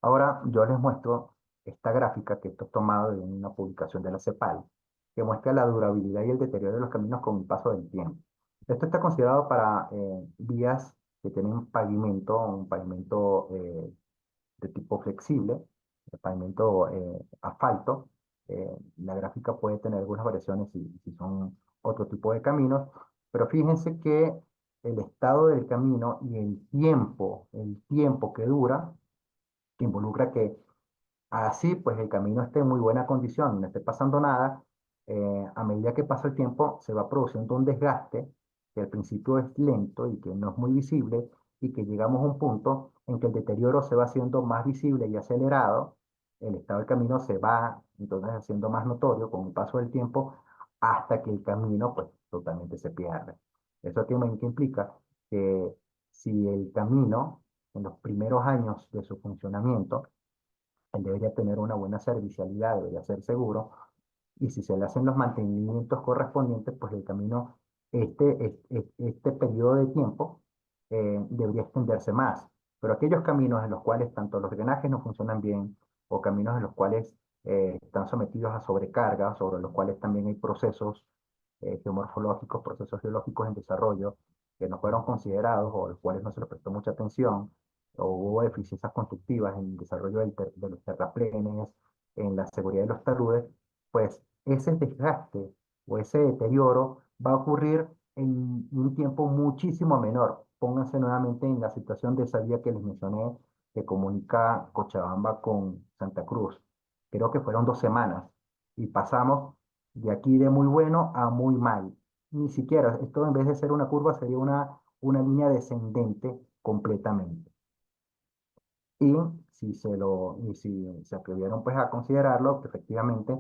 S1: Ahora yo les muestro esta gráfica que esto es tomado de una publicación de la CEPAL, que muestra la durabilidad y el deterioro de los caminos con el paso del tiempo. Esto está considerado para vías que tienen pavimento, un pavimento de tipo flexible, el pavimento asfalto. La gráfica puede tener algunas variaciones si son otro tipo de caminos, pero fíjense que el estado del camino y el tiempo que dura, que involucra que así pues el camino esté en muy buena condición, no esté pasando nada, a medida que pasa el tiempo se va produciendo un desgaste que al principio es lento y que no es muy visible y que llegamos a un punto en que el deterioro se va haciendo más visible y acelerado, el estado del camino se va entonces haciendo más notorio con el paso del tiempo hasta que el camino pues totalmente se pierde. Eso que implica que si el camino en los primeros años de su funcionamiento él debería tener una buena servicialidad, debería ser seguro. y si se le hacen los mantenimientos correspondientes, pues el camino, este periodo de tiempo debería extenderse más. Pero aquellos caminos en los cuales tanto los drenajes no funcionan bien o caminos en los cuales están sometidos a sobrecarga, sobre los cuales también hay procesos geomorfológicos, procesos geológicos en desarrollo que no fueron considerados o a los cuales no se le prestó mucha atención, o hubo deficiencias constructivas en el desarrollo de los terraplenes, en la seguridad de los taludes, pues ese desgaste o ese deterioro va a ocurrir en un tiempo muchísimo menor. Pónganse nuevamente en la situación de esa vía que les mencioné que comunica Cochabamba con Santa Cruz. Creo que fueron 2 semanas y pasamos de aquí de muy bueno a muy mal. Ni siquiera, esto en vez de ser una curva sería una línea descendente completamente. Y si se atrevieron pues a considerarlo, que efectivamente,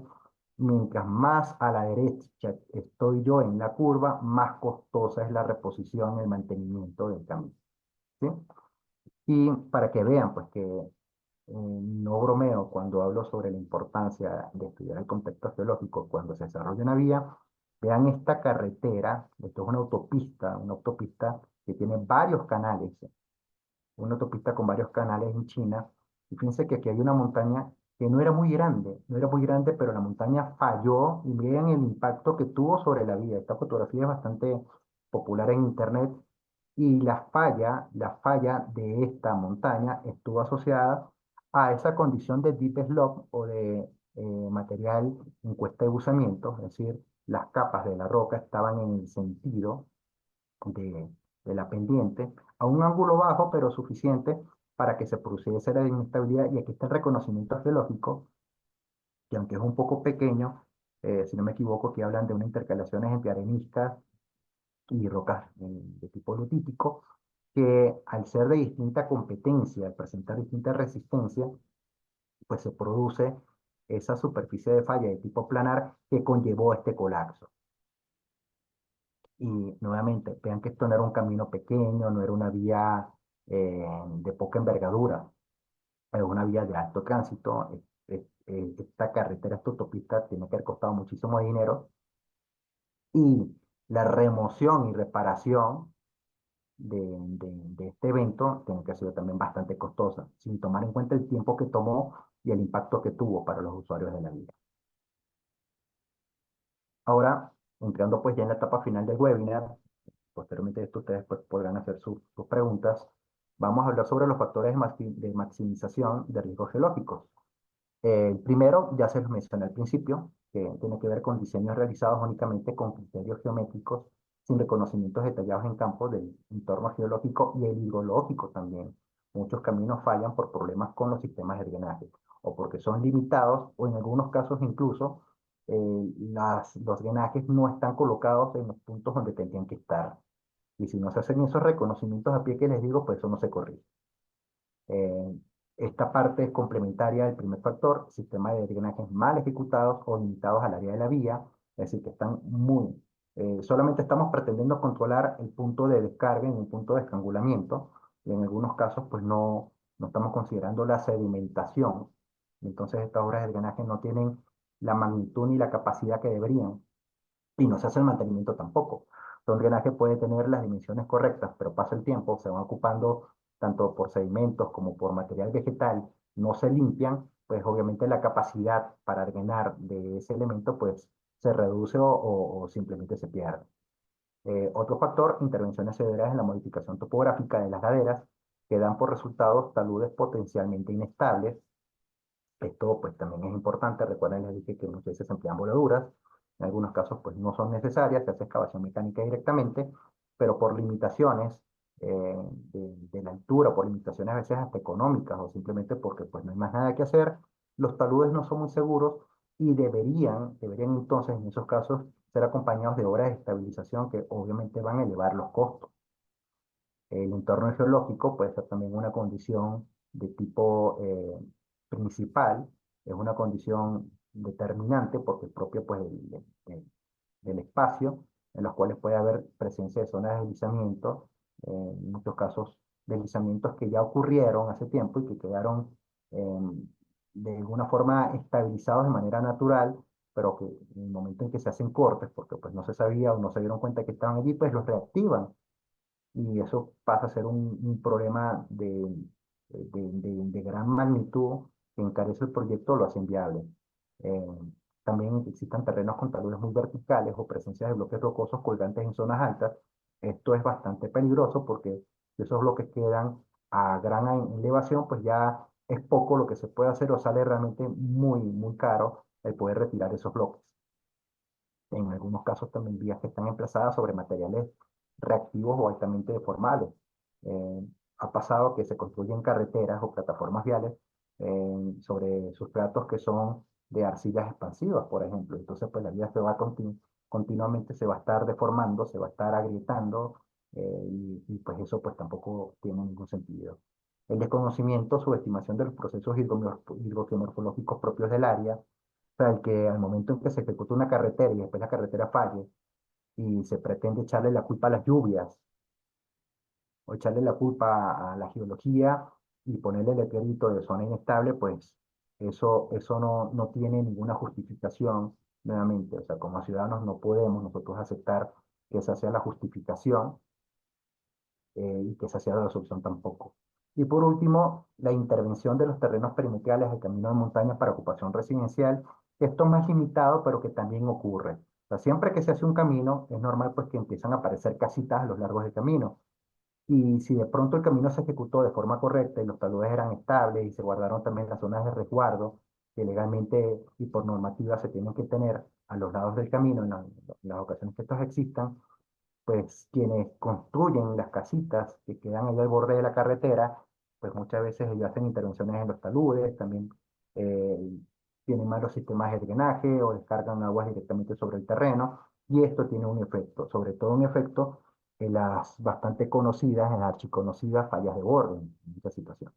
S1: mientras más a la derecha estoy yo en la curva, más costosa es la reposición, el mantenimiento del camino. ¿Sí? Y para que vean pues que no bromeo cuando hablo sobre la importancia de estudiar el contexto geológico cuando se desarrolla una vía, vean esta carretera, esto es una autopista que tiene varios canales, una autopista con varios canales en China. Y fíjense que aquí hay una montaña que no era muy grande, no era muy grande, pero la montaña falló y miren el impacto que tuvo sobre la vía. Esta fotografía es bastante popular en internet y la falla de esta montaña estuvo asociada a esa condición de deep slope o de material en cuesta de buzamiento, es decir, las capas de la roca estaban en el sentido de, de la pendiente a un ángulo bajo, pero suficiente para que se produciese la inestabilidad. Y aquí está el reconocimiento geológico, que aunque es un poco pequeño, si no me equivoco, que hablan de unas intercalaciones entre areniscas y rocas de tipo lutítico, que al ser de distinta competencia, al presentar distinta resistencia, pues se produce esa superficie de falla de tipo planar que conllevó este colapso. Y nuevamente, vean que esto no era un camino pequeño, no era una vía de poca envergadura, era una vía de alto tránsito. Esta carretera, esta autopista, tiene que haber costado muchísimo dinero y la remoción y reparación de este evento tiene que haber sido también bastante costosa, sin tomar en cuenta el tiempo que tomó y el impacto que tuvo para los usuarios de la vía. Ahora, entrando pues ya en la etapa final del webinar, posteriormente de esto ustedes pues, podrán hacer sus preguntas. Vamos a hablar sobre los factores de maximización de riesgos geológicos. El primero, ya se los mencioné al principio, que tiene que ver con diseños realizados únicamente con criterios geométricos, sin reconocimientos detallados en campo del entorno geológico y el hidrológico también. Muchos caminos fallan por problemas con los sistemas de drenaje, o porque son limitados, o en algunos casos incluso los drenajes no están colocados en los puntos donde tendrían que estar. Y si no se hacen esos reconocimientos a pie que les digo, pues eso no se corrige. Eh, Esta parte es complementaria del primer factor, sistemas de drenajes mal ejecutados o limitados al área de la vía, es decir, que están solamente estamos pretendiendo controlar el punto de descarga en un punto de estrangulamiento, y en algunos casos pues no estamos considerando la sedimentación, entonces estas obras de drenaje no tienen la magnitud ni la capacidad que deberían y no se hace el mantenimiento tampoco. Un drenaje puede tener las dimensiones correctas, pero pasa el tiempo, se van ocupando tanto por sedimentos como por material vegetal, no se limpian, pues obviamente la capacidad para drenar de ese elemento pues se reduce o simplemente se pierde. Otro factor, intervenciones severas en la modificación topográfica de las laderas que dan por resultados taludes potencialmente inestables. Esto pues también es importante. Recuerden, les dije que muchas veces se emplean voladuras. En algunos casos pues no son necesarias, se hace excavación mecánica directamente, pero por limitaciones de la altura, por limitaciones a veces hasta económicas o simplemente porque pues no hay más nada que hacer, los taludes no son muy seguros y deberían entonces en esos casos ser acompañados de obras de estabilización que obviamente van a elevar los costos. El entorno geológico puede ser también una condición de tipo principal, es una condición determinante porque es propia pues, del espacio, en los cuales puede haber presencia de zonas de deslizamiento, en muchos casos deslizamientos que ya ocurrieron hace tiempo y que quedaron de alguna forma estabilizados de manera natural, pero que en el momento en que se hacen cortes, porque pues no se sabía o no se dieron cuenta que estaban allí, pues los reactivan y eso pasa a ser un problema de gran magnitud que encarece el proyecto, lo hace inviable. Eh, También existen terrenos con taludes muy verticales o presencia de bloques rocosos colgantes en zonas altas. Esto es bastante peligroso porque si esos bloques quedan a gran elevación, pues ya es poco lo que se puede hacer o sale realmente muy caro el poder retirar esos bloques. En algunos casos también vías que están emplazadas sobre materiales reactivos o altamente deformables. Ha pasado que se construyen carreteras o plataformas viales sobre sustratos que son de arcillas expansivas, por ejemplo. Entonces, pues la vía se va continuamente, se va a estar deformando, se va a estar agrietando, y pues eso pues tampoco tiene ningún sentido. El desconocimiento, subestimación de los procesos hidrogeomorfológicos propios del área, o sea, el que al momento en que se ejecuta una carretera y después la carretera falle y se pretende echarle la culpa a las lluvias o echarle la culpa a la geología y ponerle el letrerito de zona inestable, pues eso no tiene ninguna justificación nuevamente. O sea, como ciudadanos no podemos nosotros aceptar que esa sea la justificación, y que esa sea la solución tampoco. Y por último, la intervención de los terrenos perimetrales al camino de montaña para ocupación residencial. Esto es más limitado, pero que también ocurre. O sea, siempre que se hace un camino, es normal pues que empiezan a aparecer casitas a lo largo del camino. Y si de pronto el camino se ejecutó de forma correcta y los taludes eran estables y se guardaron también las zonas de resguardo que legalmente y por normativa se tienen que tener a los lados del camino en las ocasiones que estos existan, pues quienes construyen las casitas que quedan ahí al borde de la carretera, pues muchas veces ellos hacen intervenciones en los taludes, también eh, tienen malos sistemas de drenaje o descargan aguas directamente sobre el terreno, y esto tiene un efecto, sobre todo un efecto en las bastante conocidas, en las archiconocidas fallas de borde en esta situación.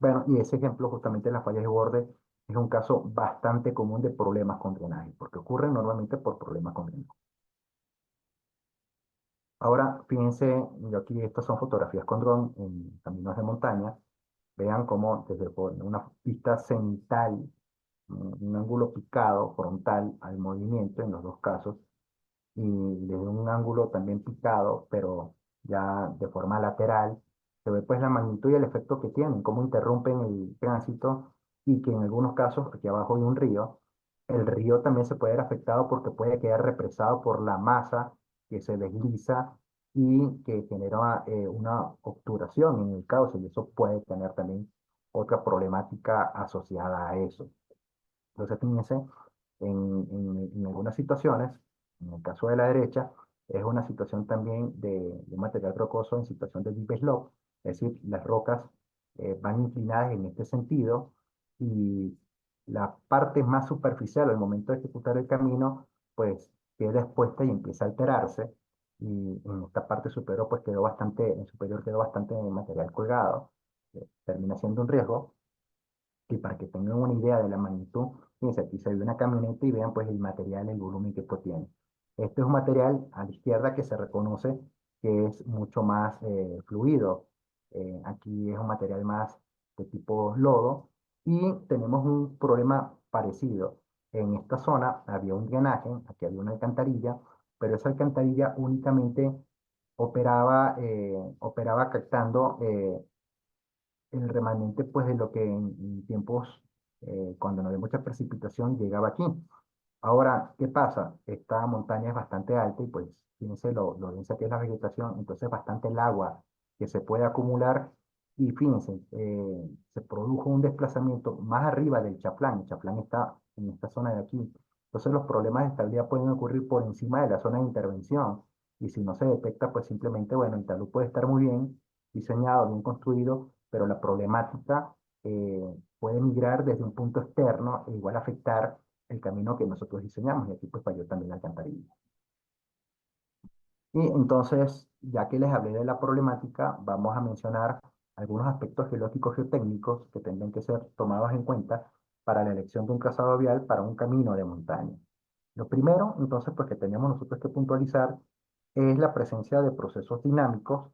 S1: Bueno, y ese ejemplo justamente de las fallas de borde es un caso bastante común de problemas con drenaje, porque ocurren normalmente por problemas con drenaje. Ahora, fíjense, yo aquí estas son fotografías con dron en caminos de montaña. Vean cómo desde una pista cenital, un ángulo picado frontal al movimiento en los dos casos, y desde un ángulo también picado, pero ya de forma lateral, se ve pues la magnitud y el efecto que tienen, cómo interrumpen el tránsito y que en algunos casos, aquí abajo hay un río, el río también se puede ver afectado porque puede quedar represado por la masa que se desliza y que genera una obturación en el cauce y eso puede tener también otra problemática asociada a eso. Entonces, fíjense, en algunas situaciones, en el caso de la derecha, es una situación también de un material rocoso en situación de deep slope, es decir, las rocas van inclinadas en este sentido y la parte más superficial al momento de ejecutar el camino, pues queda expuesta y empieza a alterarse. Y en esta parte superior, pues en superior quedó bastante material colgado, termina siendo un riesgo. Y para que tengan una idea de la magnitud, fíjense, aquí se ve una camioneta y vean pues el material, el volumen que esto tiene. Este es un material a la izquierda que se reconoce que es mucho más fluido. Aquí es un material más de tipo lodo y tenemos un problema parecido. En esta zona había un drenaje, aquí había una alcantarilla, pero esa alcantarilla únicamente operaba captando el remanente pues de lo que en tiempos, cuando no había mucha precipitación, llegaba aquí. Ahora, ¿qué pasa? Esta montaña es bastante alta y pues fíjense lo densa que es la vegetación, entonces bastante el agua que se puede acumular y fíjense, se produjo un desplazamiento más arriba del Chaplán. El Chaplán está en esta zona de aquí. Entonces los problemas de estabilidad pueden ocurrir por encima de la zona de intervención y si no se detecta, pues simplemente, bueno, el talud puede estar muy bien diseñado, bien construido, pero la problemática puede migrar desde un punto externo e igual afectar el camino que nosotros diseñamos, y aquí pues falló también la alcantarilla. Y entonces, ya que les hablé de la problemática, vamos a mencionar algunos aspectos geológicos geotécnicos que tendrán que ser tomados en cuenta para la elección de un trazado vial para un camino de montaña. Lo primero, entonces, pues que tenemos nosotros que puntualizar es la presencia de procesos dinámicos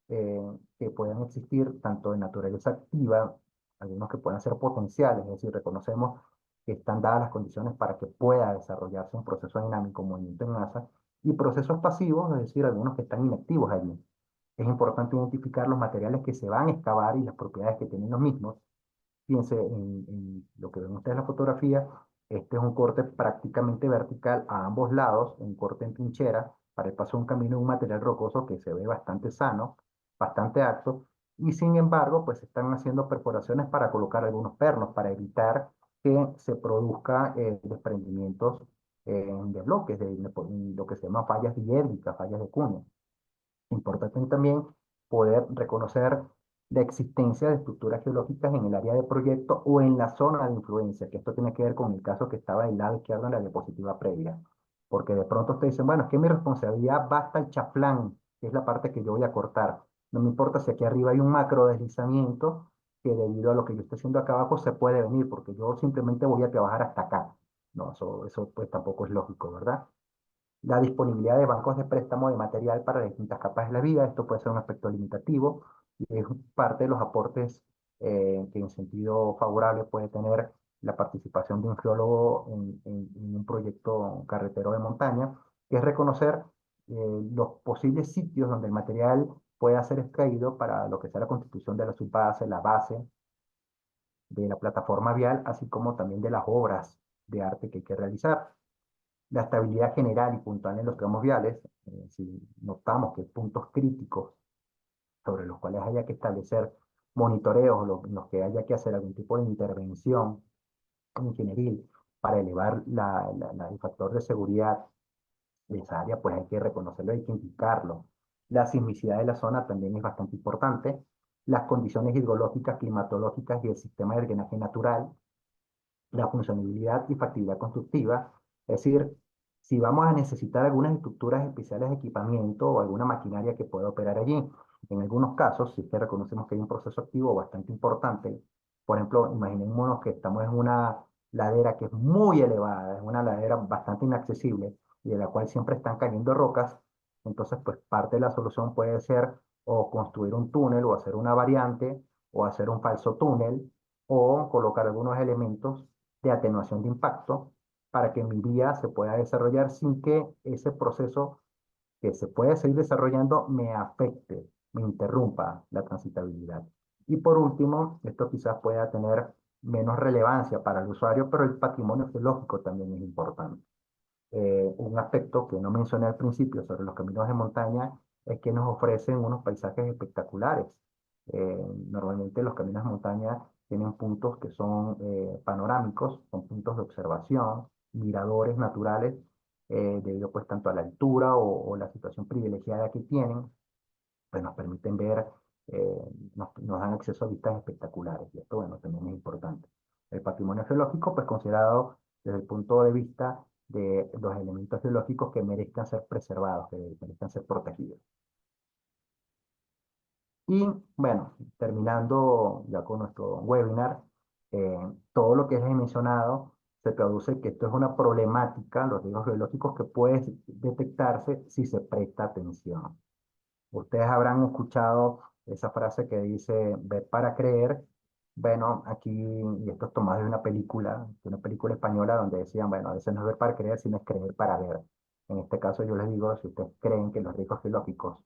S1: que pueden existir tanto de naturaleza activa, algunos que puedan ser potenciales, es decir, reconocemos que están dadas las condiciones para que pueda desarrollarse un proceso dinámico, movimiento en masa, y procesos pasivos, es decir, algunos que están inactivos allí. Es importante identificar los materiales que se van a excavar y las propiedades que tienen los mismos. Fíjense en lo que ven ustedes en la fotografía. Este es un corte prácticamente vertical a ambos lados, un corte en trinchera para el paso de un camino de un material rocoso que se ve bastante sano, bastante apto, y sin embargo, pues están haciendo perforaciones para colocar algunos pernos, para evitar que se produzca desprendimientos de bloques, lo que se llama fallas diédricas, fallas de cuña. Importante también poder reconocer la existencia de estructuras geológicas en el área de proyecto o en la zona de influencia, que esto tiene que ver con el caso que estaba del lado izquierdo en la diapositiva previa. Porque de pronto ustedes dicen, bueno, es que mi responsabilidad basta el chaflán, que es la parte que yo voy a cortar. No me importa si aquí arriba hay un macro deslizamiento que debido a lo que yo estoy haciendo acá abajo se puede venir, porque yo simplemente voy a trabajar hasta acá. No, eso pues tampoco es lógico, ¿verdad? La disponibilidad de bancos de préstamo de material para distintas capas de la vida. Esto puede ser un aspecto limitativo y es parte de los aportes que en sentido favorable puede tener la participación de un geólogo en un proyecto carretero de montaña, que es reconocer los posibles sitios donde el material pueda ser extraído para lo que sea la constitución de la subbase, la base de la plataforma vial, así como también de las obras de arte que hay que realizar. La estabilidad general y puntual en los tramos viales, si notamos que puntos críticos sobre los cuales haya que establecer monitoreos, en los que haya que hacer algún tipo de intervención ingenieril para elevar el factor de seguridad de esa área, pues hay que reconocerlo, hay que indicarlo. La sismicidad de la zona también es bastante importante. Las condiciones hidrológicas, climatológicas y el sistema de drenaje natural, la funcionalidad y factibilidad constructiva, es decir, si vamos a necesitar algunas estructuras especiales de equipamiento o alguna maquinaria que pueda operar allí. En algunos casos, si es que reconocemos que hay un proceso activo bastante importante, por ejemplo, imaginémonos que estamos en una ladera que es muy elevada, es una ladera bastante inaccesible y de la cual siempre están cayendo rocas, entonces pues parte de la solución puede ser o construir un túnel o hacer una variante o hacer un falso túnel o colocar algunos elementos de atenuación de impacto para que mi vía se pueda desarrollar sin que ese proceso que se puede seguir desarrollando me afecte, me interrumpa la transitabilidad. Y por último, esto quizás pueda tener menos relevancia para el usuario, pero el patrimonio geológico también es importante. Un aspecto que no mencioné al principio sobre los caminos de montaña es que nos ofrecen unos paisajes espectaculares. Normalmente los caminos de montaña tienen puntos que son panorámicos, son puntos de observación, miradores naturales, debido pues tanto a la altura o la situación privilegiada que tienen, pues nos permiten ver, nos dan acceso a vistas espectaculares. Y esto, bueno, también es importante. El patrimonio geológico, pues considerado desde el punto de vista de los elementos geológicos que merezcan ser preservados, que merezcan ser protegidos. Y bueno, terminando ya con nuestro webinar, eh, todo lo que les he mencionado se traduce que esto es una problemática, los riesgos geológicos que puede detectarse si se presta atención. Ustedes habrán escuchado esa frase que dice ver para creer. Bueno, aquí, y esto es tomado de una película española donde decían, bueno, a veces no es ver para creer, sino es creer para ver. En este caso yo les digo, si ustedes creen que los riesgos geológicos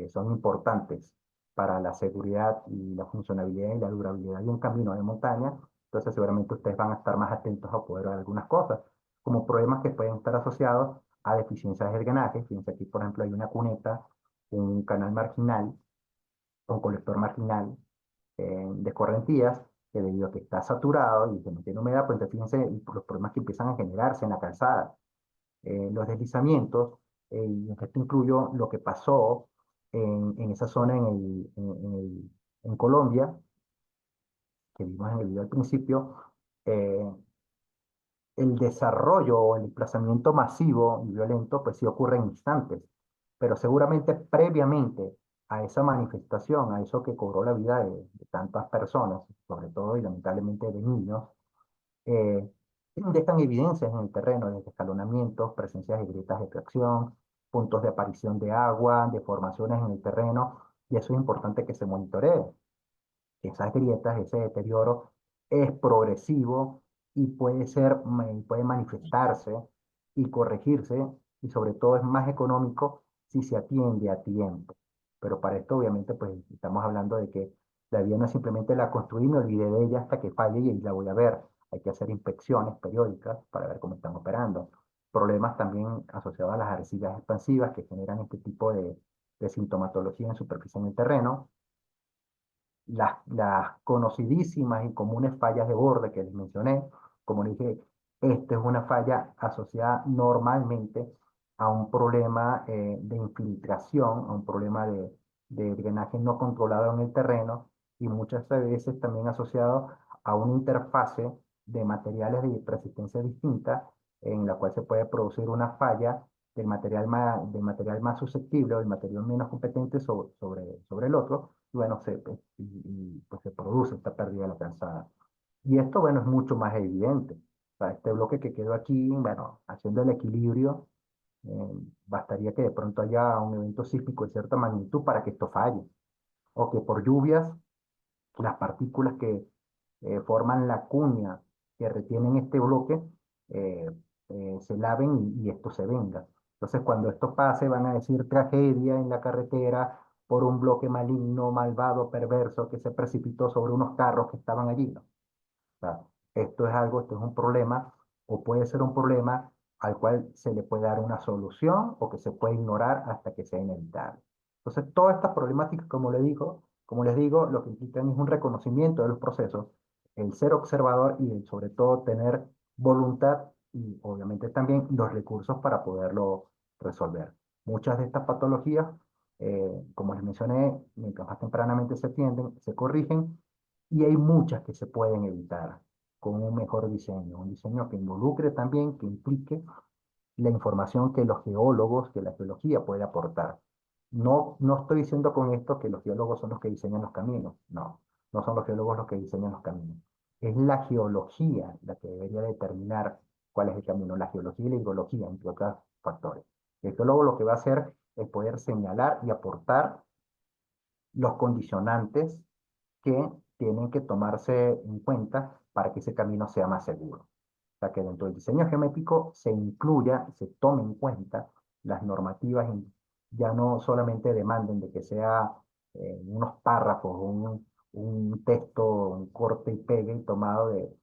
S1: son importantes para la seguridad y la funcionalidad y la durabilidad de un camino de montaña, entonces seguramente ustedes van a estar más atentos a poder ver algunas cosas, como problemas que pueden estar asociados a deficiencias del drenaje. Fíjense aquí, por ejemplo, hay una cuneta, un canal marginal, un colector marginal de correntías, que debido a que está saturado y se mantiene humedad, pues entonces fíjense los problemas que empiezan a generarse en la calzada. Los deslizamientos, y esto incluyo lo que pasó en esa zona en Colombia, que vimos en el video al principio. eh, el desarrollo o el desplazamiento masivo y violento, pues sí ocurre en instantes, pero seguramente previamente a esa manifestación, a eso que cobró la vida de tantas personas, sobre todo y lamentablemente de niños, eh, dejan evidencias en el terreno, desde escalonamientos, presencias de grietas de tracción, puntos de aparición de agua, deformaciones en el terreno, y eso es importante que se monitoree. Esas grietas, ese deterioro es progresivo, y puede ser, puede manifestarse y corregirse, y sobre todo es más económico si se atiende a tiempo. Pero para esto, obviamente, pues estamos hablando de que la vía no es simplemente la construí, me olvidé de ella hasta que falle y ahí la voy a ver. Hay que hacer inspecciones periódicas para ver cómo están operando. Problemas también asociados a las arcillas expansivas que generan este tipo de sintomatología en superficie en el terreno, las conocidísimas y comunes fallas de borde que les mencioné. Como les dije, esta es una falla asociada normalmente a un problema de infiltración, a un problema de drenaje no controlado en el terreno y muchas veces también asociado a una interfase de materiales de resistencia distinta en la cual se puede producir una falla del material más susceptible o del material menos competente sobre el otro, y bueno, pues se produce esta pérdida de la calzada. Y esto, bueno, es mucho más evidente. O sea, este bloque que quedó aquí, bueno, haciendo el equilibrio, bastaría que de pronto haya un evento sísmico de cierta magnitud para que esto falle, o que por lluvias las partículas que forman la cuña que retienen este bloque eh, se laven y esto se venga. Entonces, cuando esto pase, van a decir tragedia en la carretera por un bloque maligno, malvado, perverso que se precipitó sobre unos carros que estaban allí, ¿no? Sea, esto es un problema, o puede ser un problema al cual se le puede dar una solución o que se puede ignorar hasta que sea inevitable. Entonces, todas estas problemáticas, como les digo, lo que implican es un reconocimiento de los procesos, el ser observador y el, sobre todo tener voluntad y obviamente también los recursos para poderlo resolver. Muchas de estas patologías, como les mencioné, mientras más tempranamente se atienden, se corrigen y hay muchas que se pueden evitar con un mejor diseño, un diseño que involucre también, que implique la información que los geólogos, que la geología puede aportar. No, no estoy diciendo con esto que los geólogos son los que diseñan los caminos, no, no son los geólogos los que diseñan los caminos. Es la geología la que debería determinar cuál es el camino, la geología y la hidrología, entre otros factores. El geólogo lo que va a hacer es poder señalar y aportar los condicionantes que tienen que tomarse en cuenta para que ese camino sea más seguro. O sea, que dentro del diseño geométrico se incluya, se tome en cuenta las normativas, ya no solamente demanden de que sea unos párrafos, un texto, un corte y pegue tomado de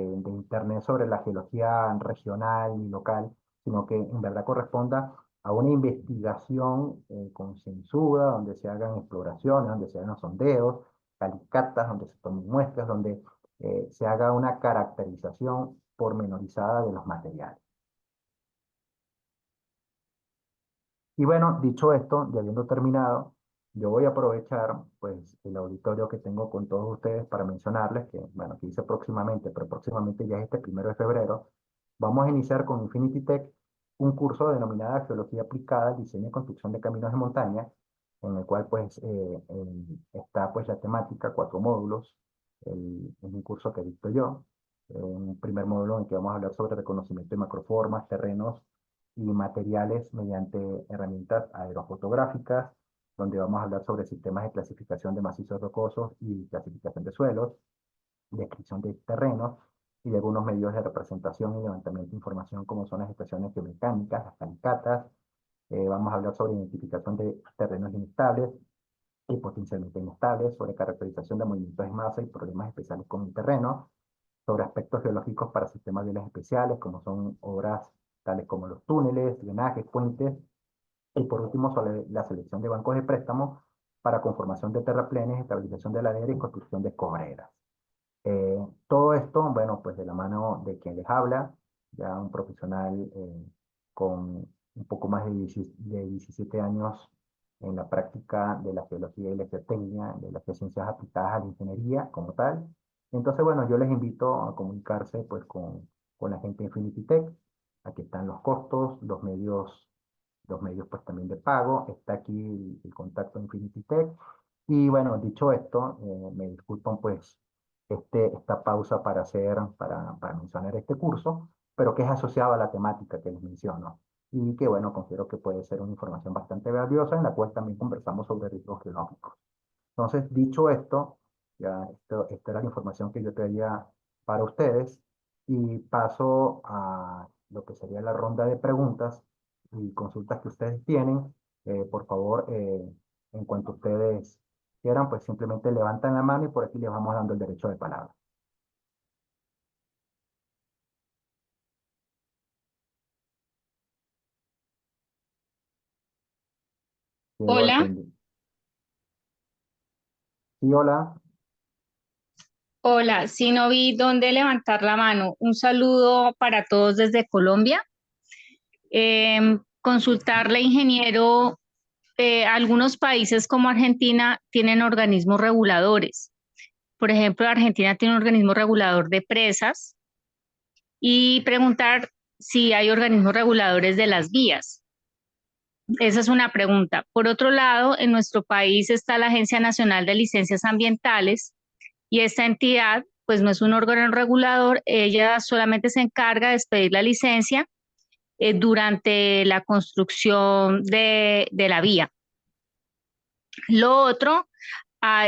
S1: internet sobre la geología regional y local, sino que en verdad corresponda a una investigación concienzuda, donde se hagan exploraciones, donde se hagan sondeos, calicatas, donde se tomen muestras, donde se haga una caracterización pormenorizada de los materiales. Y bueno, dicho esto, ya habiendo terminado, yo voy a aprovechar pues el auditorio que tengo con todos ustedes para mencionarles que, bueno, que hice próximamente, pero próximamente ya es este 1 de febrero, vamos a iniciar con Infinity Tech un curso denominado Geología Aplicada, Diseño y Construcción de Caminos de Montaña, en el cual pues está pues la temática, 4 módulos. Es un curso que dicto yo. Un primer módulo en el que vamos a hablar sobre reconocimiento de macroformas, terrenos y materiales mediante herramientas aerofotográficas, donde vamos a hablar sobre sistemas de clasificación de macizos rocosos y clasificación de suelos, descripción de terrenos y de algunos medios de representación y levantamiento de información como son las estaciones geomecánicas, las calicatas. Vamos a hablar sobre identificación de terrenos inestables y potencialmente inestables, sobre caracterización de movimientos de masa y problemas especiales con el terreno, sobre aspectos geológicos para sistemas viales especiales, como son obras tales como los túneles, drenajes, puentes, y por último sobre la selección de bancos de préstamos para conformación de terraplenes, estabilización de ladera y construcción de escobreras. Todo esto, bueno, pues de la mano de quien les habla, ya un profesional con un poco más de 17 años en la práctica de la geología y la geotecnia, de las ciencias aplicadas a la ingeniería como tal. Entonces, bueno, yo les invito a comunicarse pues con la gente de Infinity Tech. Aquí están los costos, los medios pues también de pago. Está aquí el contacto de Infinity Tech. Y bueno, dicho esto, me disculpan pues esta pausa para mencionar este curso, pero que es asociado a la temática que les menciono. Y que bueno, considero que puede ser una información bastante valiosa en la cual también conversamos sobre riesgos geológicos. Entonces, dicho esto, esta era la información que yo traía para ustedes. y paso a lo que sería la ronda de preguntas y consultas que ustedes tienen. Por favor, en cuanto ustedes quieran, pues simplemente levantan la mano y por aquí les vamos dando el derecho de palabra. Quedo al
S2: Hola,
S1: pendiente. Sí, hola.
S2: hola, si no vi dónde levantar la mano. Un saludo para todos desde Colombia. Consultarle, ingeniero, algunos países como Argentina tienen organismos reguladores. Por ejemplo, Argentina tiene un organismo regulador de presas y preguntar si hay organismos reguladores de las vías. Esa es una pregunta. Por otro lado, en nuestro país está la Agencia Nacional de Licencias Ambientales. Y esta entidad, pues no es un órgano regulador, ella solamente se encarga de expedir la licencia durante la construcción de la vía. Lo otro,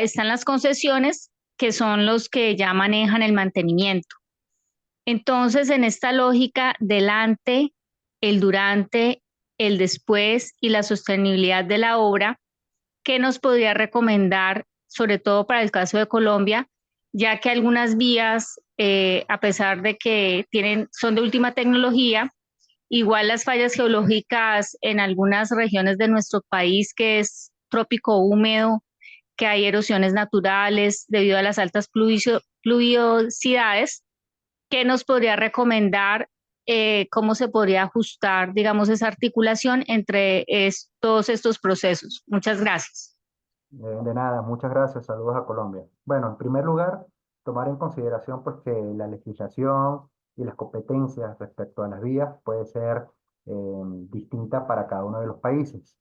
S2: están las concesiones, que son los que ya manejan el mantenimiento. Entonces, en esta lógica, delante, el durante, el después y la sostenibilidad de la obra, ¿qué nos podría recomendar, sobre todo para el caso de Colombia, ya que algunas vías, a pesar de que son de última tecnología, igual las fallas geológicas en algunas regiones de nuestro país, que es trópico húmedo, que hay erosiones naturales debido a las altas pluviosidades? ¿Qué nos podría recomendar? ¿Cómo se podría ajustar, digamos, esa articulación entre todos estos procesos? Muchas gracias.
S1: De nada, muchas gracias. Saludos a Colombia. Bueno, en primer lugar, tomar en consideración pues que la legislación y las competencias respecto a las vías puede ser distinta para cada uno de los países.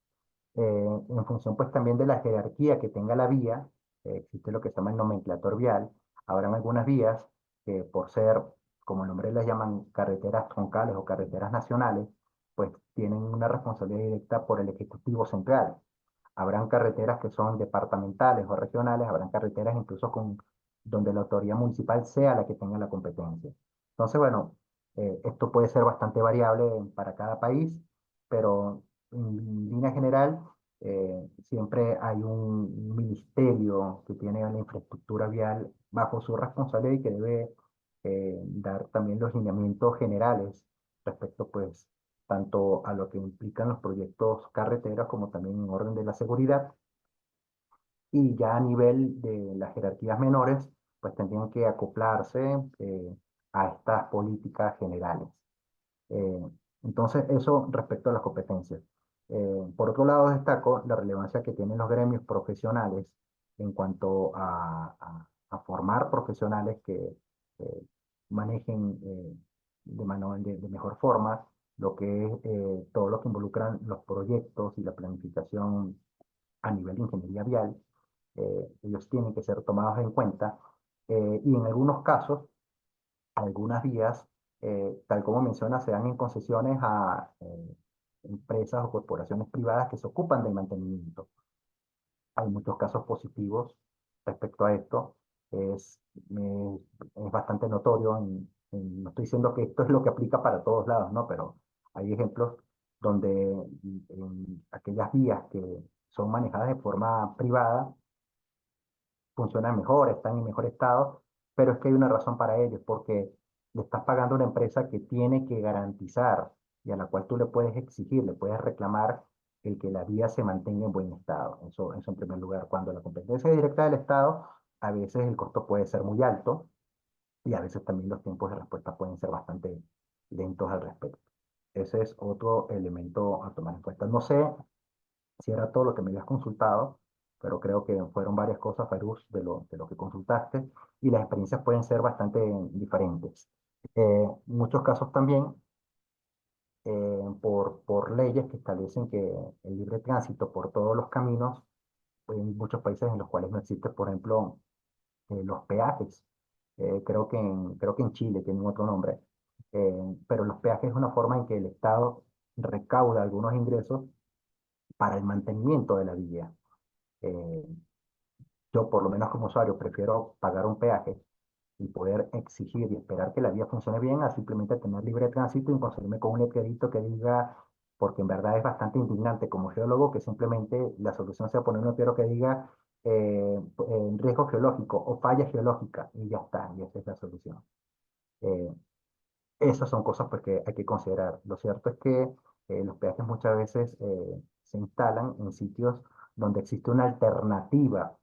S1: En función pues también de la jerarquía que tenga la vía, existe lo que se llama el nomenclator vial. Habrán algunas vías que por ser, como el nombre les llaman, carreteras troncales o carreteras nacionales, pues tienen una responsabilidad directa por el Ejecutivo Central. Habrán carreteras que son departamentales o regionales, habrán carreteras incluso donde la autoridad municipal sea la que tenga la competencia. Entonces, bueno, esto puede ser bastante variable para cada país, pero en línea general, siempre hay un ministerio que tiene la infraestructura vial bajo su responsabilidad y que debe dar también los lineamientos generales respecto, pues, tanto a lo que implican los proyectos carreteras como también en orden de la seguridad. Y ya a nivel de las jerarquías menores, pues tendrían que acoplarse a estas políticas generales. Eh, entonces, eso respecto a las competencias. Por otro lado, destaco la relevancia que tienen los gremios profesionales en cuanto a formar profesionales que manejen de mejor forma lo que es todo lo que involucran los proyectos y la planificación a nivel de ingeniería vial. Ellos tienen que ser tomados en cuenta y en algunos casos algunas vías, tal como menciona, se dan en concesiones a empresas o corporaciones privadas que se ocupan del mantenimiento. Hay muchos casos positivos respecto a esto. Es, es bastante notorio. No estoy diciendo que esto es lo que aplica para todos lados, ¿no? Pero hay ejemplos donde en aquellas vías que son manejadas de forma privada, funcionan mejor, están en mejor estado, pero es que hay una razón para ello, porque le estás pagando a una empresa que tiene que garantizar y a la cual tú le puedes exigir, le puedes reclamar el que la vía se mantenga en buen estado. Eso en primer lugar. Cuando la competencia es directa del Estado, a veces el costo puede ser muy alto y a veces también los tiempos de respuesta pueden ser bastante lentos al respecto. Ese es otro elemento a tomar en cuenta. No sé si era todo lo que me habías consultado, pero creo que fueron varias cosas, Farus, de lo que consultaste, y las experiencias pueden ser bastante diferentes. En muchos casos también, por leyes que establecen que el libre tránsito por todos los caminos, pues, hay muchos países en los cuales no existe, por ejemplo, los peajes. Creo que en Chile tienen otro nombre, pero los peajes es una forma en que el Estado recauda algunos ingresos para el mantenimiento de la vía. Eh, yo, por lo menos como usuario, prefiero pagar un peaje y poder exigir y esperar que la vía funcione bien a simplemente tener libre tránsito y conseguirme con un letrerito que diga, porque en verdad es bastante indignante como geólogo que simplemente la solución sea poner un letrero que diga riesgo geológico o falla geológica y ya está, y esa es la solución. Eh, Esas son cosas pues, que hay que considerar. Lo cierto es que los peajes muchas veces se instalan en sitios donde existe una alternativa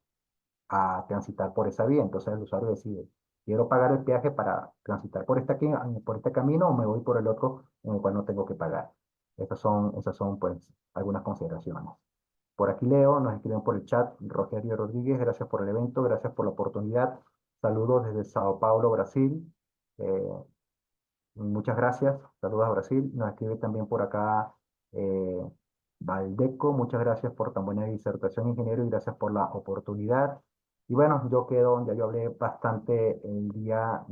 S1: a transitar por esa vía. Entonces el usuario decide, quiero pagar el peaje para transitar por este camino o me voy por el otro en el cual no tengo que pagar. Esas son pues algunas consideraciones. Por aquí Leo, nos escriben por el chat, Rogerio Rodríguez, gracias por el evento, gracias por la oportunidad. Saludos desde Sao Paulo, Brasil. Eh, Muchas gracias. Saludos a Brasil. Nos escribe también por acá eh, Valdeco. Muchas gracias por tan buena disertación, ingeniero, y gracias por la oportunidad. Y bueno, yo quedo, ya yo hablé bastante el día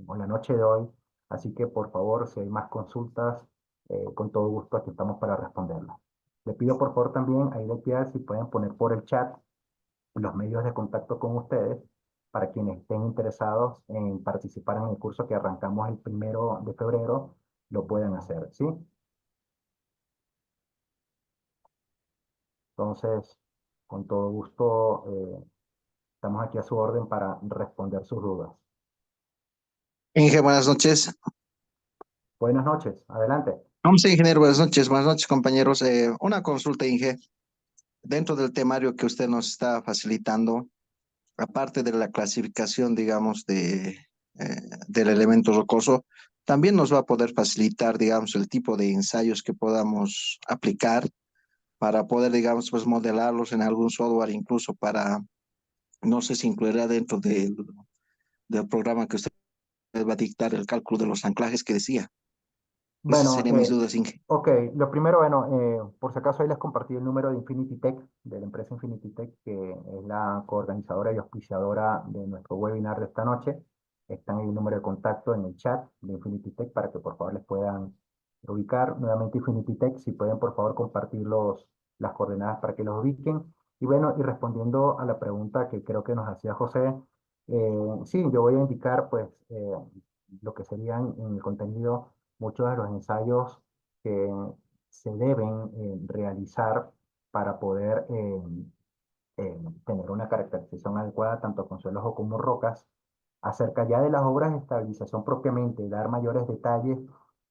S1: o la noche de hoy, así que por favor, si hay más consultas, con todo gusto aquí estamos para responderlas. Le pido por favor también ahí de pie si pueden poner por el chat los medios de contacto con ustedes para quienes estén interesados en participar en el curso que arrancamos el 1 de febrero, lo puedan hacer, ¿sí? Entonces, con todo gusto, estamos aquí a su orden para responder sus dudas.
S3: Inge, buenas noches.
S1: Buenas noches, adelante.
S3: Vamos, ingeniero, buenas noches, compañeros. Una consulta, Inge. Dentro del temario que usted nos está facilitando, aparte de la clasificación, digamos, del elemento rocoso, también nos va a poder facilitar, digamos, el tipo de ensayos que podamos aplicar para poder, digamos, pues modelarlos en algún software, incluso para, no sé si incluirá dentro del programa que usted va a dictar el cálculo de los anclajes que decía. Esas
S1: Bueno,
S3: serían mis dudas, Inge.
S1: ok, lo primero, bueno, por si acaso ahí les compartí el número de Infinity Tech, de la empresa Infinity Tech, que es la coorganizadora y auspiciadora de nuestro webinar de esta noche. Está en el número de contacto en el chat de Infinity Tech para que por favor les puedan ubicar. Nuevamente Infinity Tech, si pueden por favor compartir las coordenadas para que los ubiquen. Y bueno, y respondiendo a la pregunta que creo que nos hacía José, sí, yo voy a indicar pues lo que serían en el contenido muchos de los ensayos que se deben realizar para poder tener una caracterización adecuada tanto con suelos o como rocas. Acerca ya de las obras de estabilización propiamente, dar mayores detalles,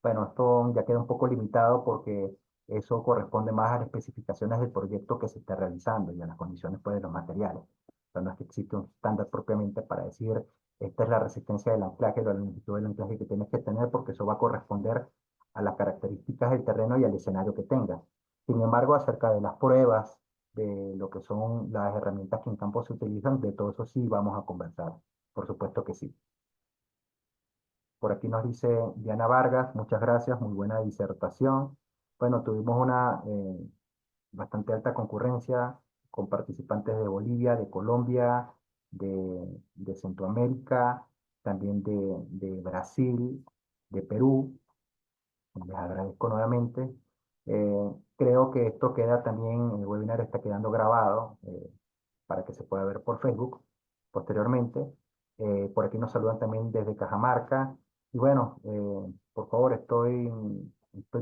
S1: bueno, esto ya queda un poco limitado porque eso corresponde más a las especificaciones del proyecto que se está realizando y a las condiciones pues, de los materiales. O sea, no es que existe un estándar propiamente para decir esta es la resistencia del anclaje o la longitud del anclaje que tienes que tener porque eso va a corresponder a las características del terreno y al escenario que tengas. Sin embargo, acerca de las pruebas, de lo que son las herramientas que en campo se utilizan, de todo eso sí vamos a conversar. Por supuesto que sí. Por aquí nos dice Diana Vargas, muchas gracias, muy buena disertación. Bueno, tuvimos una bastante alta concurrencia con participantes de Bolivia, de Colombia, de Centroamérica, también de Brasil, de Perú. Les agradezco nuevamente. Creo que esto queda también, el webinar está quedando grabado para que se pueda ver por Facebook posteriormente. Por aquí nos saludan también desde Cajamarca. Y bueno, por favor, estoy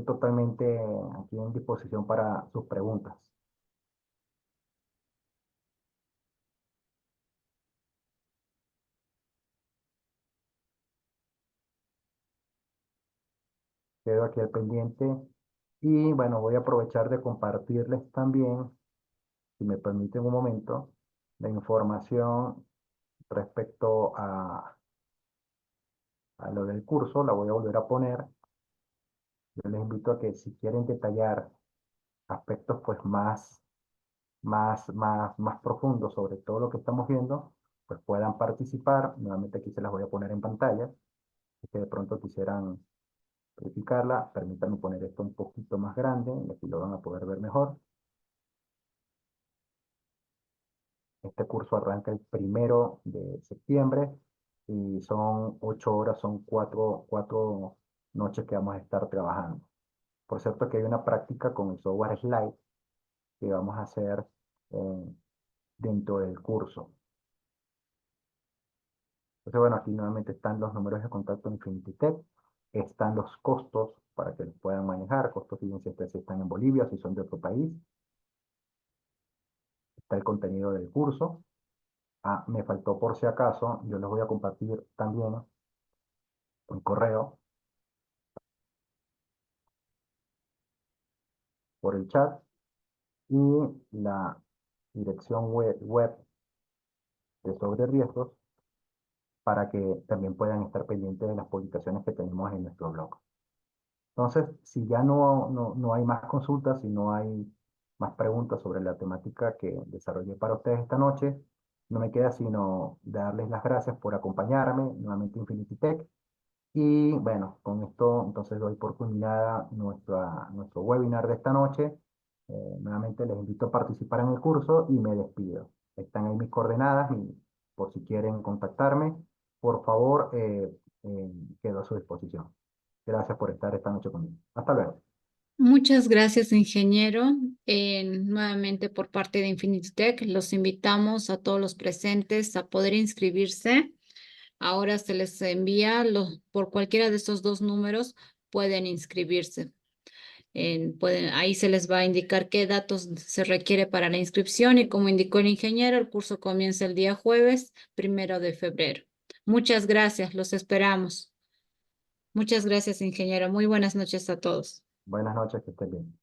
S1: totalmente aquí en disposición para sus preguntas. Quedo aquí al pendiente. Y bueno, voy a aprovechar de compartirles también, si me permiten un momento, la información respecto a lo del curso. La voy a volver a poner. Yo les invito a que si quieren detallar aspectos pues más profundos sobre todo lo que estamos viendo, pues puedan participar. Nuevamente aquí se las voy a poner en pantalla. Si que de pronto quisieran verificarla, permítanme poner esto un poquito más grande y aquí lo van a poder ver mejor. Este curso arranca el 1 de septiembre y son 8 horas, son cuatro noches que vamos a estar trabajando. Por cierto que hay una práctica con el software Slide que vamos a hacer, eh, dentro del curso. Entonces, bueno, aquí nuevamente están los números de contacto en Infinity Tech, están los costos para que los puedan manejar, costos fíjense si están en Bolivia, si son de otro país, está el contenido del curso. Ah, me faltó por si acaso, yo les voy a compartir también un correo por el chat y la dirección web de Sobre Riesgos para que también puedan estar pendientes de las publicaciones que tenemos en nuestro blog. Entonces, si ya no hay más consultas, si no hay más preguntas sobre la temática que desarrollé para ustedes esta noche, no me queda sino darles las gracias por acompañarme nuevamente a Infinity Tech. Y bueno, con esto entonces doy por culminada nuestro webinar de esta noche. Nuevamente les invito a participar en el curso y me despido. Están ahí mis coordenadas y por si quieren contactarme, por favor, quedo a su disposición. Gracias por estar esta noche conmigo. Hasta luego.
S4: Muchas gracias, ingeniero. Nuevamente por parte de Infinity Tech, los invitamos a todos los presentes a poder inscribirse. Ahora se les envía por cualquiera de estos dos números, pueden inscribirse. Ahí se les va a indicar qué datos se requiere para la inscripción y como indicó el ingeniero, el curso comienza el día jueves, 1 de febrero. Muchas gracias, los esperamos. Muchas gracias, ingeniero. Muy buenas noches a todos.
S1: Buenas noches, que estén bien.